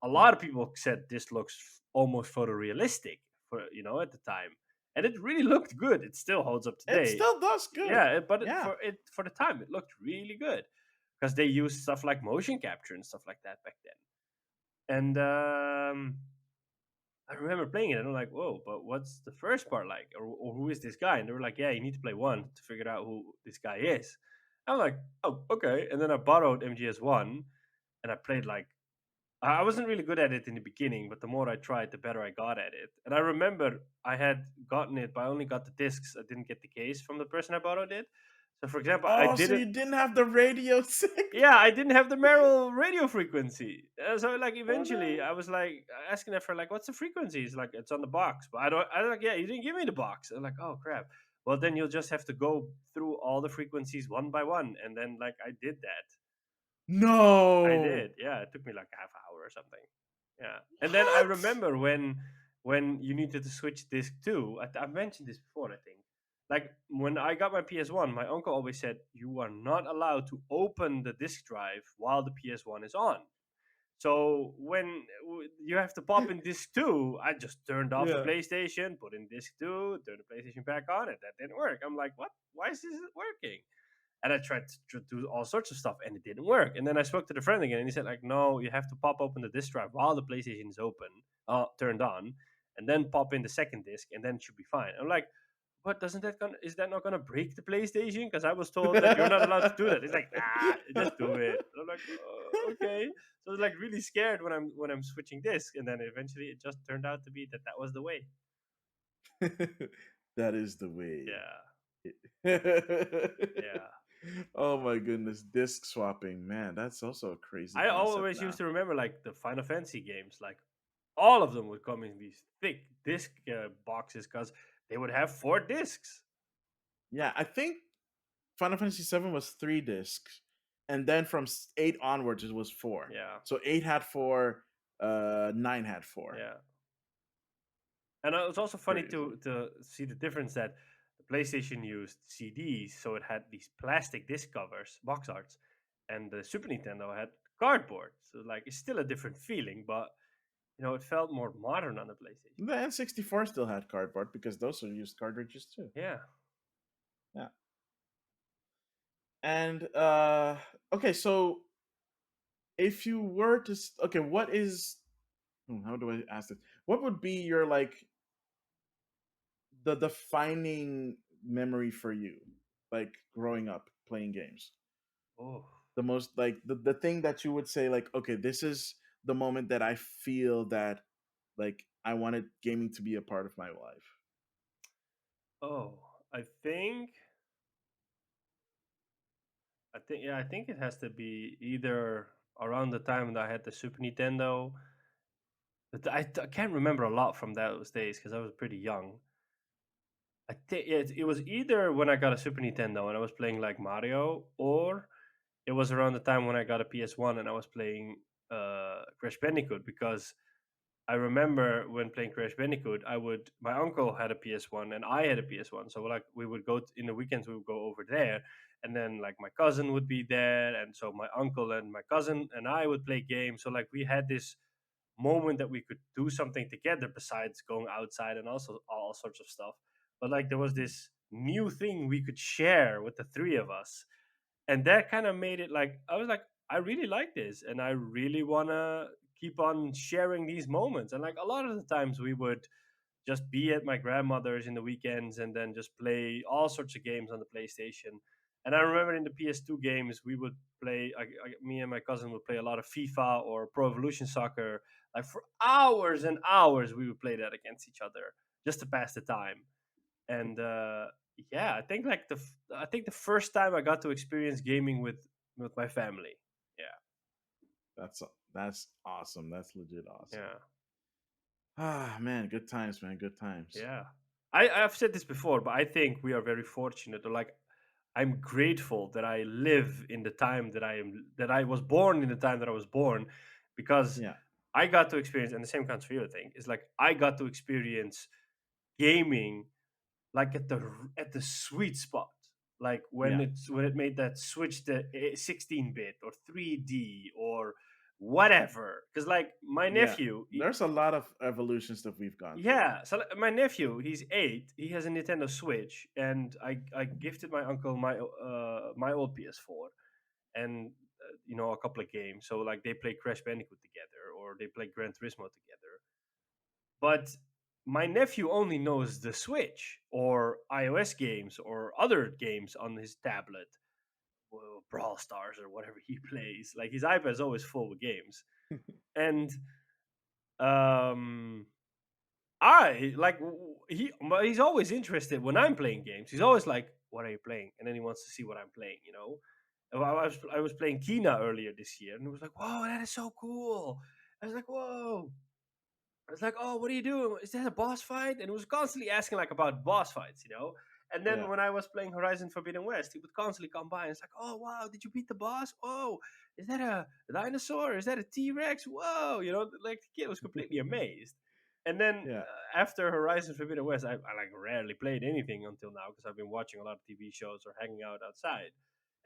a lot of people said this looks almost photorealistic for at the time, and it really looked good. It still holds up It today. still does good. Yeah, but Yeah. for the time, it looked really good because they used stuff like motion capture and stuff like that back then. And I remember playing it, and I'm like, "Whoa!" But what's the first part like, or who is this guy? And they were like, "Yeah, you need to play one to figure out who this guy is." I'm like, "Oh, okay." And then I borrowed MGS1, and I played like I wasn't really good at it in the beginning, but the more I tried, the better I got at it. And I remember I had gotten it, but I only got the discs. I didn't get the case from the person I borrowed it. So, for example, I Oh, so didn't. you didn't have the radio sync? Yeah, I didn't have the Merrill radio frequency. So, like, Oh eventually, no. I was like asking her for like, "What's the frequency?" He's like, "It's on the box." But I don't. I like, yeah, you didn't give me the box. I'm like, "Oh crap." Well, then you'll just have to go through all the frequencies one by one, and then like I did that. I No. did, yeah, it took me like a half hour or something. Yeah, and then I What? remember when you needed to switch disc too. I've mentioned this before, I think. Like when I got my PS1, my uncle always said you are not allowed to open the disc drive while the PS1 is on. So when you have to pop in disc two, I just turned off the Yeah. PlayStation, put in disc two, turn the PlayStation back on, and that didn't work. I'm like, what? Why is this working? And I tried to do all sorts of stuff, and it didn't work. And then I spoke to the friend again, and he said, like, no, you have to pop open the disk drive while the PlayStation is open, turned on, and then pop in the second disc, and then it should be fine. I'm like, but doesn't that is that not gonna break the PlayStation? Because I was told that you're not allowed to do that. It's like, nah, just do it. And I'm like, okay. So I was like really scared when I'm switching discs, and then eventually it just turned out to be that was the way. That is the way. Yeah, yeah. Oh my goodness, disc swapping, man, that's also a crazy I concept always used now. to remember like the Final Fantasy games, like all of them would come in these thick disc boxes because they would have 4 discs. Yeah, I think Final Fantasy VII was 3 discs, and then from 8 onwards it was four. Yeah, So 8 had four, 9 had four. yeah. And it was also funny Crazy. to see the difference that the PlayStation used CDs, so it had these plastic disc covers, box arts, and the Super Nintendo had cardboard. So like it's still a different feeling, but it felt more modern on the PlayStation. The N64 still had cardboard because those are used cartridges too. Yeah. Yeah. And okay, so if you were to okay, what is how do I ask this? What would be your like the defining memory for you, like growing up playing games? Oh, The most like the thing that you would say like, okay, this is the moment that I feel that like I wanted gaming to be a part of my life. oh, I think it has to be either around the time that I had the Super Nintendo. But I can't remember a lot from those days because I was pretty young. I think it was either when I got a Super Nintendo and I was playing like Mario, or it was around the time when I got a PS1 and I was playing Crash Bandicoot. Because I remember when playing Crash Bandicoot, my uncle had a PS1 and I had a PS1, so like we would in the weekends we would go over there, and then like my cousin would be there, and so my uncle and my cousin and I would play games. So like we had this moment that we could do something together besides going outside and also all sorts of stuff. But like there was this new thing we could share with the three of us, and that kind of made it like I was like, I really like this and I really want to keep on sharing these moments. And like a lot of the times we would just be at my grandmother's in the weekends and then just play all sorts of games on the PlayStation. And I remember in the PS2 games we would play, me and my cousin would play a lot of FIFA or Pro Evolution Soccer. Like for hours and hours we would play that against each other just to pass the time. And yeah, I think like I think the first time I got to experience gaming with my family. Yeah, That's that's awesome. That's legit awesome. yeah, Ah man, good times, man. Good times. yeah. I've said this before, but I think we are very fortunate. Or like, I'm grateful that I live in the time that I was born in the time that I was born, because Yeah, I got to experience, and the same counts for you. I think is like I got to experience gaming like at the sweet spot, like yeah, when it made that switch to 16-bit or 3D or whatever. Because like my yeah. nephew, There's a lot of evolutions that we've gone through. yeah, so like, my nephew, he's 8, he has a Nintendo Switch, and I gifted my uncle my old PS4, and a couple of games. So like they play Crash Bandicoot together or they play Gran Turismo together. But my nephew only knows the Switch or iOS games or other games on his tablet, well, Brawl Stars or whatever he plays. Like his iPad is always full with games, and um, I like but he's always interested when I'm playing games. He's always like, "What are you playing?" And then he wants to see what I'm playing. And I was playing Kina earlier this year, and it was like, "Whoa, that is so cool!" I was like, "Whoa." It's like, oh, what are you doing? Is that a boss fight? And it was constantly asking like about boss fights. And then Yeah, when I was playing Horizon Forbidden West, he would constantly come by and it's like, oh wow, did you beat the boss? Oh, is that a dinosaur? Is that a T-Rex? Whoa, like the kid was completely amazed. And then yeah, after Horizon Forbidden West, I like rarely played anything until now because I've been watching a lot of TV shows or hanging out outside.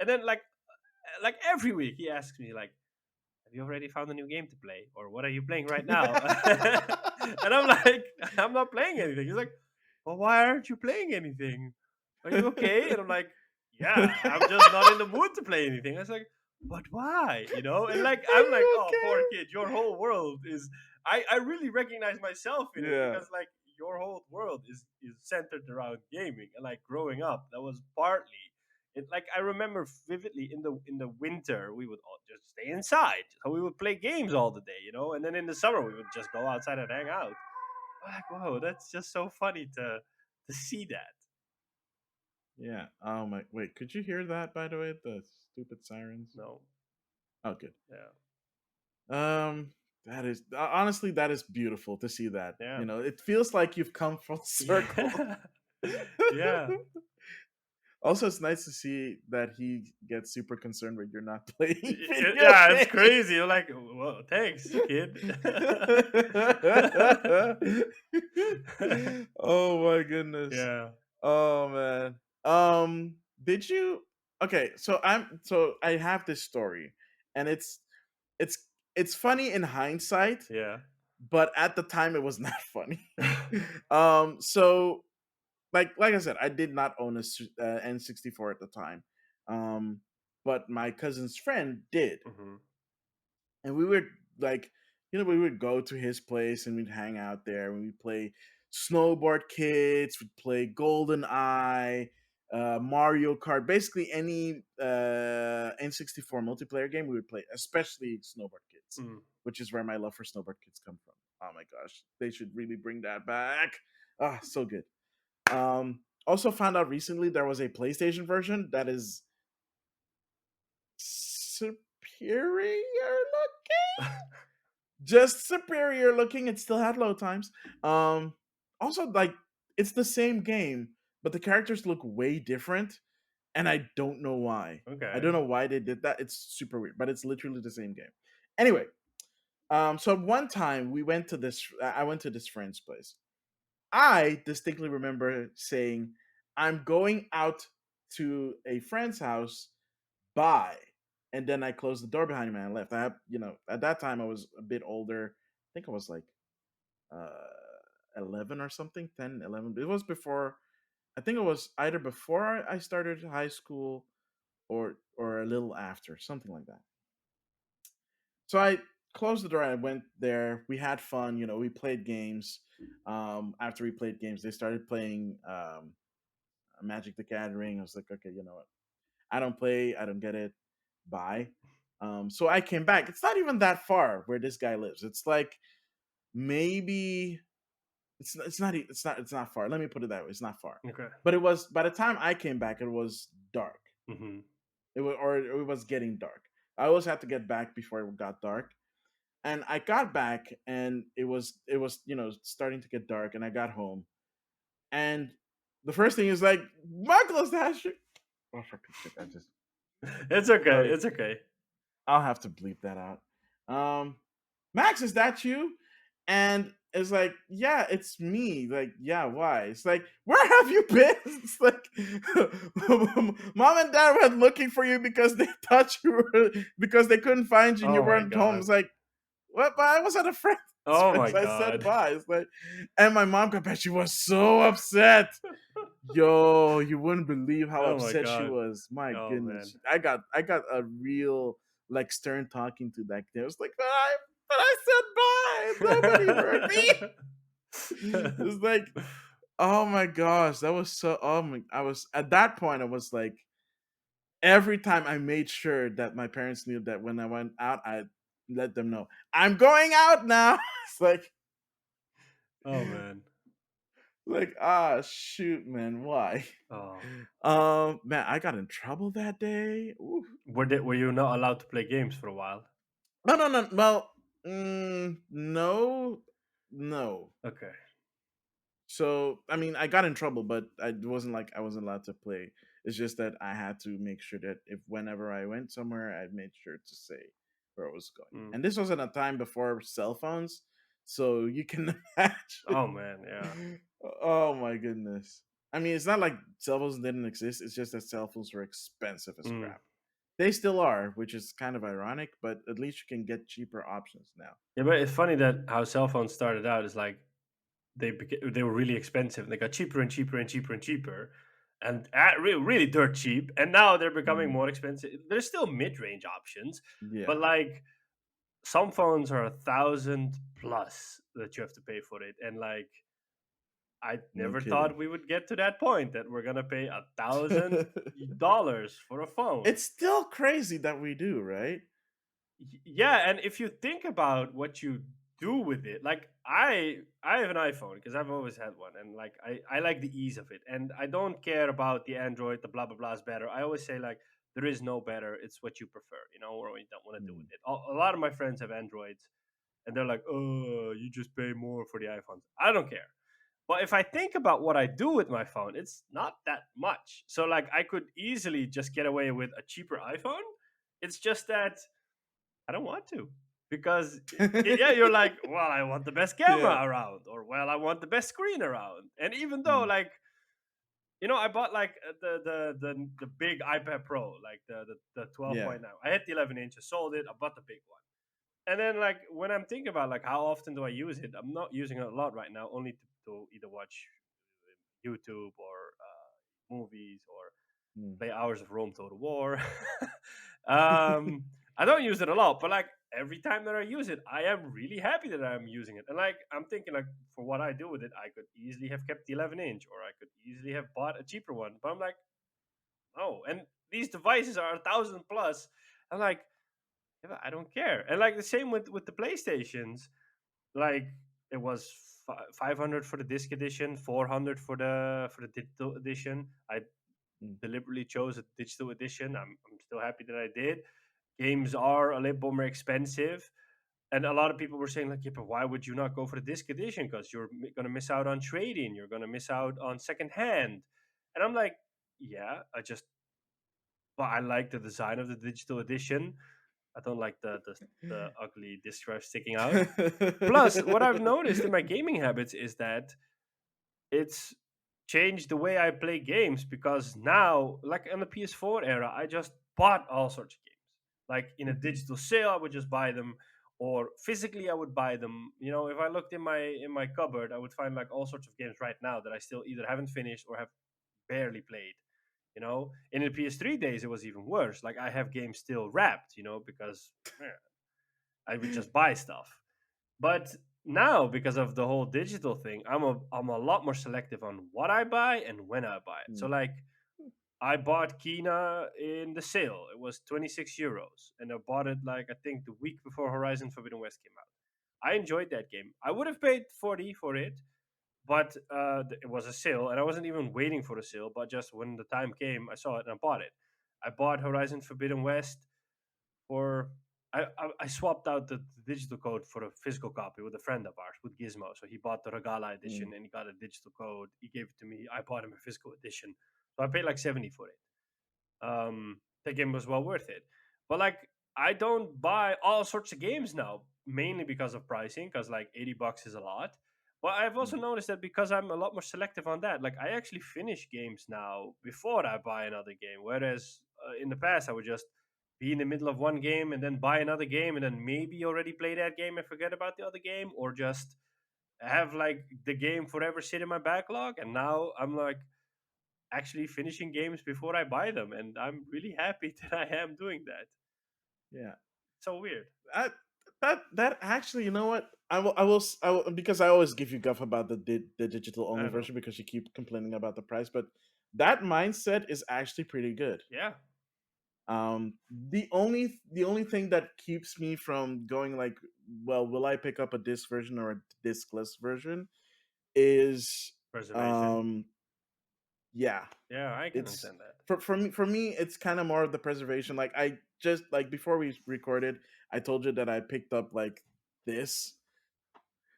And then like every week he asks me like, have you already found a new game to play? Or what are you playing right now? And I'm like, I'm not playing anything. He's like, well, why aren't you playing anything? Are you okay? And I'm like, yeah, I'm just not in the mood to play anything. I was like, but why? And like, Are I'm like, you oh, poor okay? kid, your whole world is. I really recognize myself in it Yeah, because like your whole world is centered around gaming and like growing up. That was partly it. Like I remember vividly in the winter we would all just stay inside, so we would play games all the day. And then in the summer we would just go outside and hang out. Like, whoa, that's just so funny to see that. yeah. Oh my! Wait, could you hear that? By the way, the stupid sirens. No, Oh, good. yeah, That is honestly that is beautiful to see that. yeah, It feels like you've come full circle. yeah, yeah. Also, it's nice to see that he gets super concerned when you're not playing video Yeah, it's games. crazy. You're like, well, thanks, kid. Oh my goodness. Yeah, Oh man. Did you Okay, so I have this story and it's it's funny in hindsight, yeah. but at the time it was not funny. So like I said, I did not own a N64 at the time. Um but my cousin's friend did. Hmm. And we would like we would go to his place and we'd hang out there and we'd play snowboard kits. We'd play Golden Eye, Mario Kart, basically any N64 multiplayer game we would play, especially snowboard kits, Mm. which is where my love for snowboard kits come from. Oh my gosh, they should really bring that back. Ah, so good. Also found out recently there was a PlayStation version that is superior looking, just superior looking. It still had load times. Also, like, it's the same game, but the characters look way different, and I don't know why. I Okay. don't know why they did that. It's super weird, but it's literally the same game. Anyway, so one time we went to this. I went to this friend's place. I distinctly remember saying, "I'm going out to a friend's house. Bye." And then I closed the door behind me and I left. I have, at that time I was a bit older. I think I was like uh 11 or something, 10, 11. It was before, I think it was either before I started high school or a little after, something like that. So I closed the door. I went there. We had fun. We played games. After we played games, they started playing Magic the Gathering. I was like, okay, you know what? I don't play. I don't get it. Bye. So I came back. It's not even that far where this guy lives. It's like maybe it's not far. Let me put it that way. It's not far. Okay. But it was, by the time I came back, it was dark. Hmm. It was getting dark. I always had to get back before it got dark. And I got back and it was starting to get dark, and I got home. And the first thing is like, Michael is that shit. Oh, for Pete's sake, I just It's okay. sorry. It's okay. I'll have to bleep that out. Max, is that you? And it's like, yeah, it's me. Like, yeah, why? It's like, where have you been? It's like, mom and dad went looking for you because they thought you were, because they couldn't find you and you Oh my weren't home. god. It's like, what? But I was at a friend's Oh my place. I said god. bye. It's like, and my mom got back. She was so upset. Yo, you wouldn't believe how Oh my upset she god. was. My Oh man. goodness. I got a real, like, stern talking to that kid. I was like, but I said bye. Nobody heard me. It's like, oh my gosh, that was so, oh my, I was at that point, I was like, every time I made sure that my parents knew that when I went out, I let them know, I'm going out now. It's Oh man. like, shoot, man, why? Oh. Man, I got in trouble that day. Oof. Were you not allowed to play games for a while? No, no, no. Well, no, no. Okay. So, I mean, I got in trouble, but it wasn't like I wasn't allowed to play. It's just that I had to make sure that if whenever I went somewhere, I made sure to say where I was going. Mm. And this wasn't a time before cell phones, so you can Oh man, yeah. imagine. Oh my goodness. I mean, it's not like cell phones didn't exist. It's just that cell phones were expensive as Mm. crap. They still are, which is kind of ironic, but at least you can get cheaper options now. Yeah, but it's funny that how cell phones started out is like they were really expensive. And they got cheaper and cheaper and cheaper and cheaper, and really dirt cheap. And now they're becoming Mm, more expensive. There's still mid range options, but yeah, like some phones are 1,000 plus that you have to pay for it, and like I no never kidding. thought we would get to that point that we're gonna pay $1,000 for a phone. It's still crazy that we do, right? Yeah, and if you think about what you do with it, like I have an iPhone because I've always had one, and like I like the ease of it, and I don't care about the Android, the blah blah blah is better. I always say like there is no better, it's what you prefer, or what you don't want to do with Mm. it. A lot of my friends have Androids, and they're like, oh, you just pay more for the iPhones. I don't care. But if I think about what I do with my phone, it's not that much. So like I could easily just get away with a cheaper iPhone. It's just that I don't want to because yeah, you're like, well, I want the best Yeah. camera around, or well, I want the best screen around. And even though Mm. like I bought like the big iPad Pro, like the Yeah. 12.9. I had the 11 inches, sold it. I bought the big one. And then like when I'm thinking about like how often do I use it, I'm not using it a lot right now, only to either watch YouTube or movies or Mm. play Hours of Rome Total War. um, I don't use it a lot, but like every time that I use it, I am really happy that I'm using it. And like I'm thinking like for what I do with it, I could easily have kept the 11-inch or I could easily have bought a cheaper one. But I'm like, oh, and these devices are 1,000 plus. I'm like, "Yeah, I don't care. And like the same with the PlayStations, like it was 500 for the disc edition, 400 for the digital edition. I Mm. deliberately chose a digital edition. I'm still happy that I did. Games are a little bit more expensive, and a lot of people were saying like, yeah, but why would you not go for the disc edition? Because you're gonna miss out on trading. You're gonna miss out on second hand. And I'm like, yeah, but I like the design of the digital edition. I don't like the ugly disc drive sticking out. Plus, what I've noticed in my gaming habits is that it's changed the way I play games because now, like in the PS4 era, I just bought all sorts of games. Like in a Mhm. digital sale, I would just buy them, or physically, I would buy them. You know, if I looked in my cupboard, I would find like all sorts of games right now that I still either haven't finished or have barely played. You know, in the PS3 days, it was even worse. Like I have games still wrapped, you know, because I would just buy stuff. But now, because of the whole digital thing, I'm a lot more selective on what I buy and when I buy it. So Mm. like I bought Kina in the sale. It was 26 euros. And I bought it like I think the week before Horizon Forbidden West came out. I enjoyed that game. I would have paid 40 for it, but it was a sale and I wasn't even waiting for the sale, but just when the time came, I saw it and I bought it. I bought Horizon Forbidden West for I swapped out the digital code for a physical copy with a friend of ours with Gizmo. So he bought the Regala Mm. edition and he got a digital code. He gave it to me. I bought him a physical edition. So I paid like 70 for it. The game was well worth it. But like, I don't buy all sorts of games now, mainly because of pricing, because like $80 is a lot. But I've also Mm. noticed that because I'm a lot more selective on that, like I actually finish games now before I buy another game. Whereas in the past, I would just be in the middle of one game and then buy another game and then maybe already play that game and forget about the other game, or just have like the game forever sit in my backlog. And now I'm like, actually finishing games before I buy them, and I'm really happy that I am doing that. Yeah. So weird. That that actually, you know what? I will, because I always give you guff about the digital only I know. version because you keep complaining about the price, but that mindset is actually pretty good. Yeah. The only thing that keeps me from going like, well, will I pick up a disc version or a discless version is, Preservation. um yeah, Yeah, I can it's understand that. for me it's kind of more of the preservation. Like, I just, like, before we recorded, I told you that I picked up like this.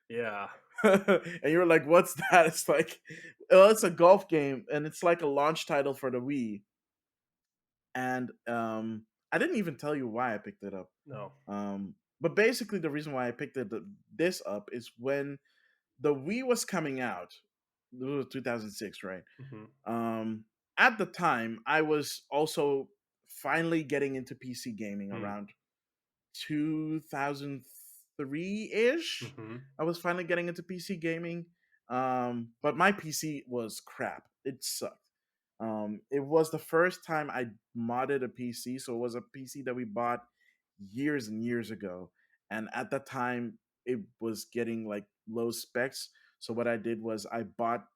Yeah. And you were like, what's that? It's like, well, it's a golf game and it's like a launch title for the Wii. And I didn't even tell you why I picked it up. No. But basically the reason why I picked this up is when the Wii was coming out. It was 2006, right? Hmm. um at the time I was also finally getting into PC gaming Hmm. around 2003-ish. Hmm. I was finally getting into PC gaming. But my PC was crap. It sucked. It was the first time I modded a PC, so it was a PC that we bought years and years ago. And at that time, it was getting like low specs. So what I did was I bought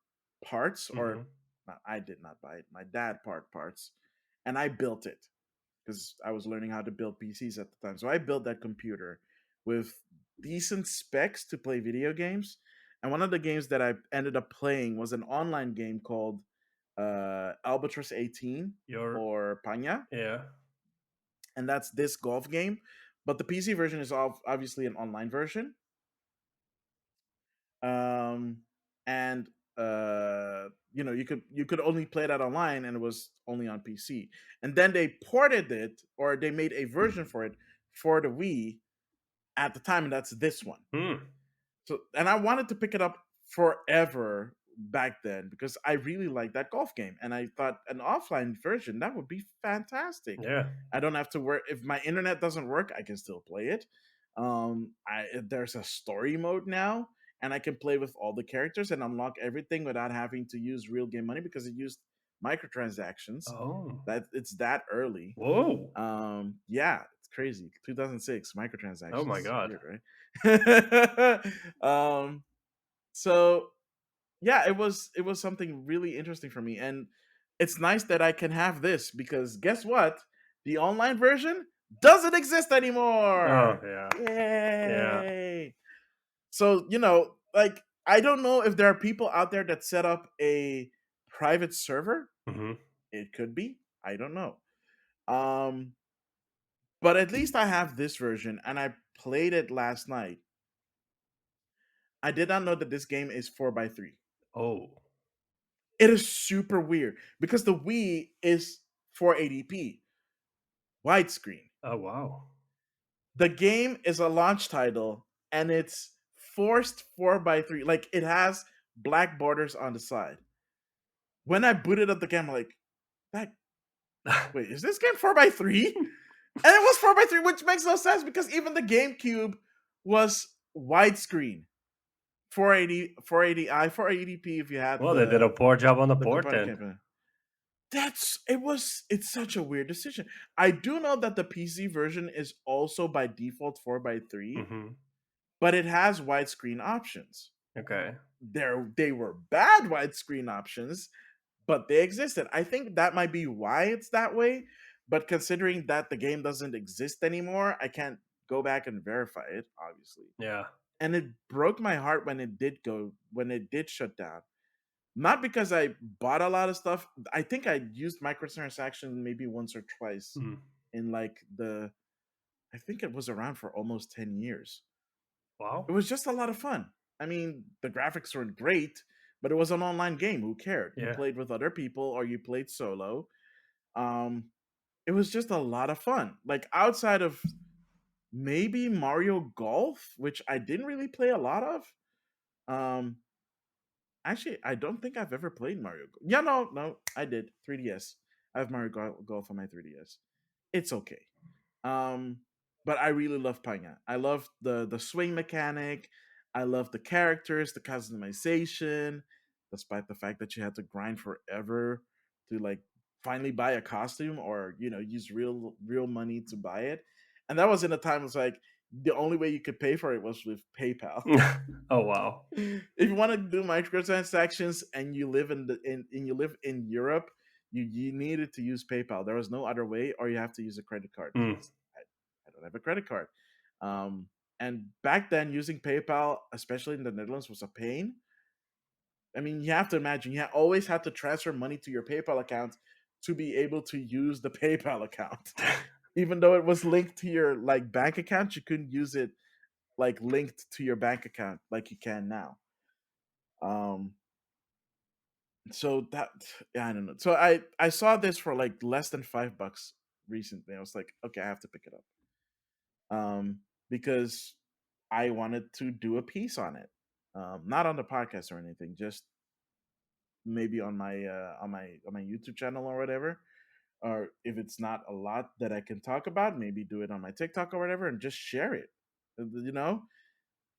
parts, or Hmm. I did not buy it. My dad bought parts, and I built it because I was learning how to build PCs at the time. So I built that computer with decent specs to play video games. And one of the games that I ended up playing was an online game called Albatross 18, You're or Panya, yeah. and that's this golf game. But the PC version is obviously an online version. Um, and you could only play that online, and it was only on PC. And then they ported it, or they made a version for it for the Wii at the time, and that's this one. Hmm. So, and I wanted to pick it up forever back then because I really liked that golf game, and I thought an offline version that would be fantastic. Yeah. I don't have to work if my internet doesn't work. I can still play it. There's a story mode now, and I can play with all the characters and unlock everything without having to use real game money because it used microtransactions. Oh. That it's that early. Whoa. Yeah, crazy. 2006 Oh my microtransactions, god. weird, right? So yeah, it was something really interesting for me, and it's nice that I can have this because guess what? The online version doesn't exist Oh anymore. yeah. Yeah. Yay! So like I don't know if there are people out there that set up a private server. Hmm. It could be. I don't know. Um, but at least I have this version, and I played it last night. I did not know that this game is 4 by 3. Oh. It is super weird because the Wii is 480p widescreen. Oh wow. The game is a launch title and it's forced 4 by 3. Like it has black borders on the side. When I booted up the game, I'm like, that wait, is this game 4 by 3? And it was 4 by 3, which makes no sense because even the GameCube was widescreen. 480i, 480p if you had Well, they did a poor job on the the port component then. campaign. It's such a weird decision. I do know that the PC version is also by default 4 by 3, Hmm. but it has widescreen options. Okay. They were bad widescreen options, but they existed. I think that might be why it's that way. But considering that the game doesn't exist anymore, I can't go back and verify it, obviously. Yeah. And it broke my heart when it did shut down. Not because I bought a lot of stuff. I think I used microtransactions maybe once or twice Mm. in like I think it was around for almost 10 years. It Wow. was just a lot of fun. I mean, the graphics weren't great, but it was an online game. Who cared? You Yeah. played with other people or you played solo. Um, it was just a lot of fun. Like outside of maybe Mario Golf, which I didn't really play a lot of. Um, Actually, I don't think I've ever played Mario. Yeah, no, I did. 3DS. I have Mario Golf on my 3DS. It's okay. Um, but I really love Panya. I love the swing mechanic. I love the characters, the customization, despite the fact that you had to grind forever to like finally buy a costume or use real money to buy it. And that was in a time it's like the only way you could pay for it was with PayPal. Oh wow. If you want to do microtransactions and you live in you live in Europe, you needed to use PayPal. There was no other way, or you have to use a credit card Mm. because I don't have a credit card. Um, and back then, using PayPal, especially in the Netherlands, was a pain. I mean, you have to imagine always had to transfer money to your PayPal account to be able to use the PayPal account. Even though it was linked to your like bank account, you couldn't use it like linked to your bank account like you can now. Um, so that yeah, I don't know. So I saw this for like less than $5 recently. I was like, okay, I have to pick it up. Because I wanted to do a piece on it. Not on the podcast or anything, just maybe on my YouTube channel or whatever. Or if it's not a lot that I can talk about, maybe do it on my TikTok or whatever and just share it. You know,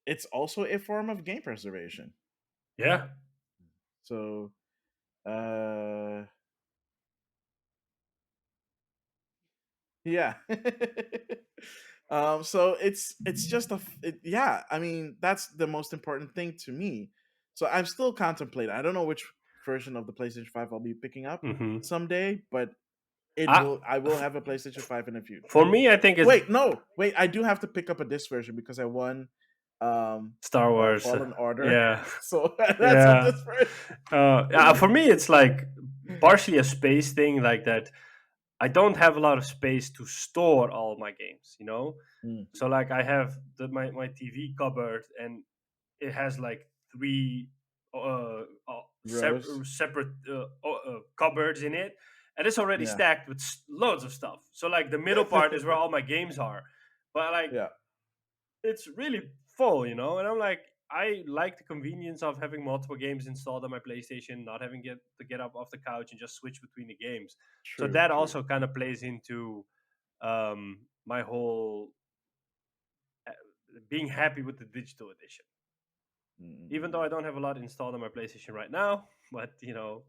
it's also a form of game preservation. Yeah. So uh yeah. So it's just yeah, I mean, that's the most important thing to me. So I'm still contemplating. I don't know which version of the PlayStation 5 I'll be picking up Hmm. someday, but I will F- have a PlayStation 5 in a few. for me, I think it's Wait, no. Wait, I do have to pick up a disc version because I won Star Wars. Fallen Order. Yeah. So that's a Yeah. disc version. Yeah. For me, it's like partially a space thing, like that. I don't have a lot of space to store all my games, you know? Mm, So like I have my TV cupboard and it has like three Rose. separate cupboards in it, and it's already Yeah. stacked with loads of stuff. So like the middle part is where all my games are, but like Yeah. it's really full, you know. And I'm like, I like the convenience of having multiple games installed on my PlayStation, not having to get up off the couch and just switch between the games. So True, that true. also kind of plays into my whole uh, being happy with the digital edition. Even though I Mm, don't have a lot installed on my PlayStation right now, but you know,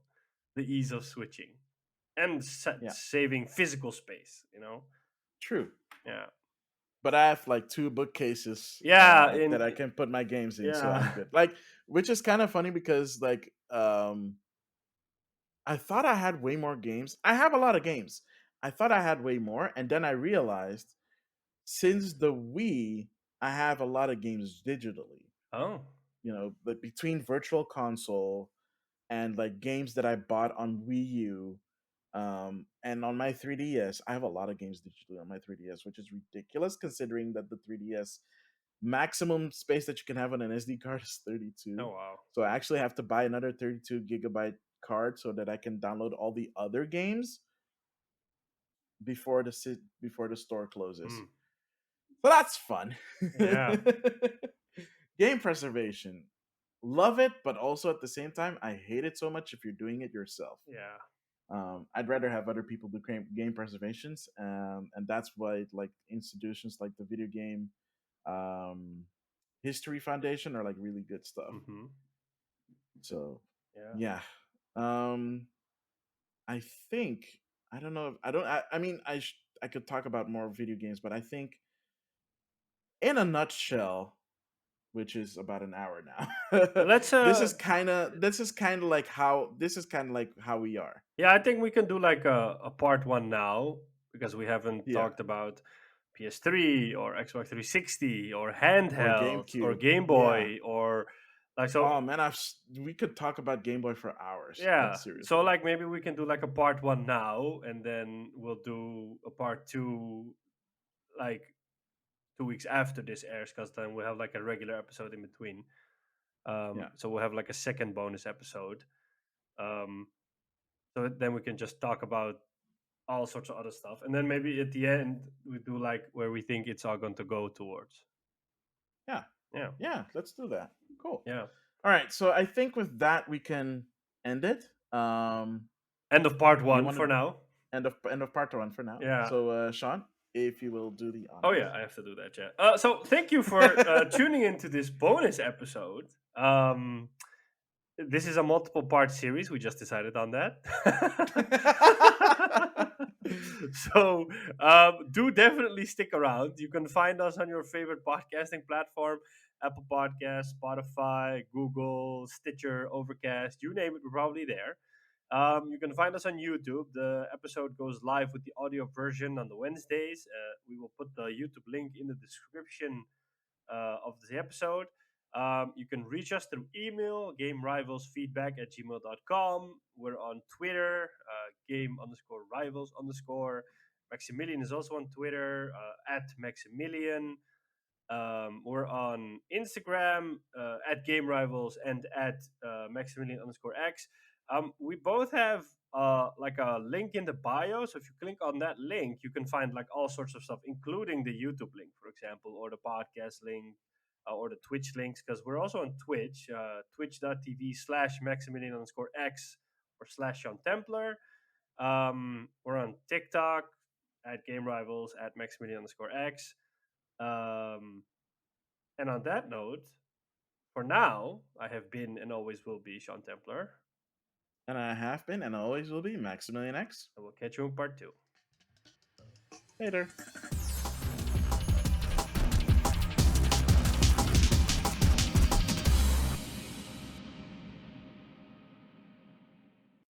the ease of switching and yeah. saving physical space, you know. True. Yeah. But I have like two bookcases Yeah, that I can put my games in, so I'm yeah. good. Like, which is kind of funny because like I thought I had way more games. I have a lot of games. I thought I had way more, and then I realized since the Wii, I have a lot of games digitally. Oh. You know, like between Virtual Console and like games that I bought on Wii U, and on my 3DS, I have a lot of games digitally on my 3DS, which is ridiculous considering that the 3DS maximum space that you can have on an SD card is Oh 32. wow. So I actually have to buy another 32 gigabyte card so that I can download all the other games before the store closes. Hmm. So that's fun. Yeah. Game preservation. Love it, but also at the same time, I hate it so much if you're doing it yourself. Yeah. I'd rather have other people do game preservations, and that's why like institutions like the Video Game um, History Foundation are like really good stuff. Mm-hmm. So Yeah. yeah, um, I think I don't know. If, I don't. I mean, I could talk about more video games, but I think in a nutshell, which is about an hour now. Let's This is kind of like how we are. yeah, I think we can do like a part one now because we haven't Yeah, talked about PS3 or Xbox 360 or or handhelds or GameCube. Game Yeah. Boy or like so Oh man, we could talk about Game Boy for hours. Like yeah. So seriously. like maybe we can do like a part one now and then we'll do a part two like 2 weeks after this airs because then we'll have like a regular episode in between. Yeah, So we'll have like a second bonus episode. Um, so then we can just talk about all sorts of other stuff, and then maybe at the end we do like where we think it's all going to go towards. yeah, Yeah, yeah. Let's do that. Cool. yeah. All right. So I think with that we can end it. End of part Do you one want for to now. end of part one for now? Yeah. So Sean, if you will do the Oh honors. yeah, I have to do that. Yeah. So thank you for tuning into this bonus episode. This is a multiple part series. We just decided on that. So do definitely stick around. You can find us on your favorite podcasting platform: Apple Podcasts, Spotify, Google, Stitcher, Overcast, you name it, we're probably there. You can find us on YouTube. The episode goes live with the audio version on the Wednesdays. We will put the YouTube link in the description of the episode. You can reach us through email, gamerivalsfeedback at gmail.com. We're on Twitter, game underscore rivals underscore. Maximilian is also on Twitter, at Maximilian. We're on Instagram at Game Rivals and at Maximilian underscore X. We both have like a link in the bio. So if you click on that link, you can find like all sorts of stuff, including the YouTube link, for example, or the podcast link or the Twitch links, because we're also on Twitch, twitch.tv/ Maximilian underscore X or / Sean Templar. We're on TikTok at Game Rivals at Maximilian underscore X. Um, and on that note, for now, I have been and always will be Sean Templar. And I have been and always will be Maximilian X. I will catch you in part two. Later.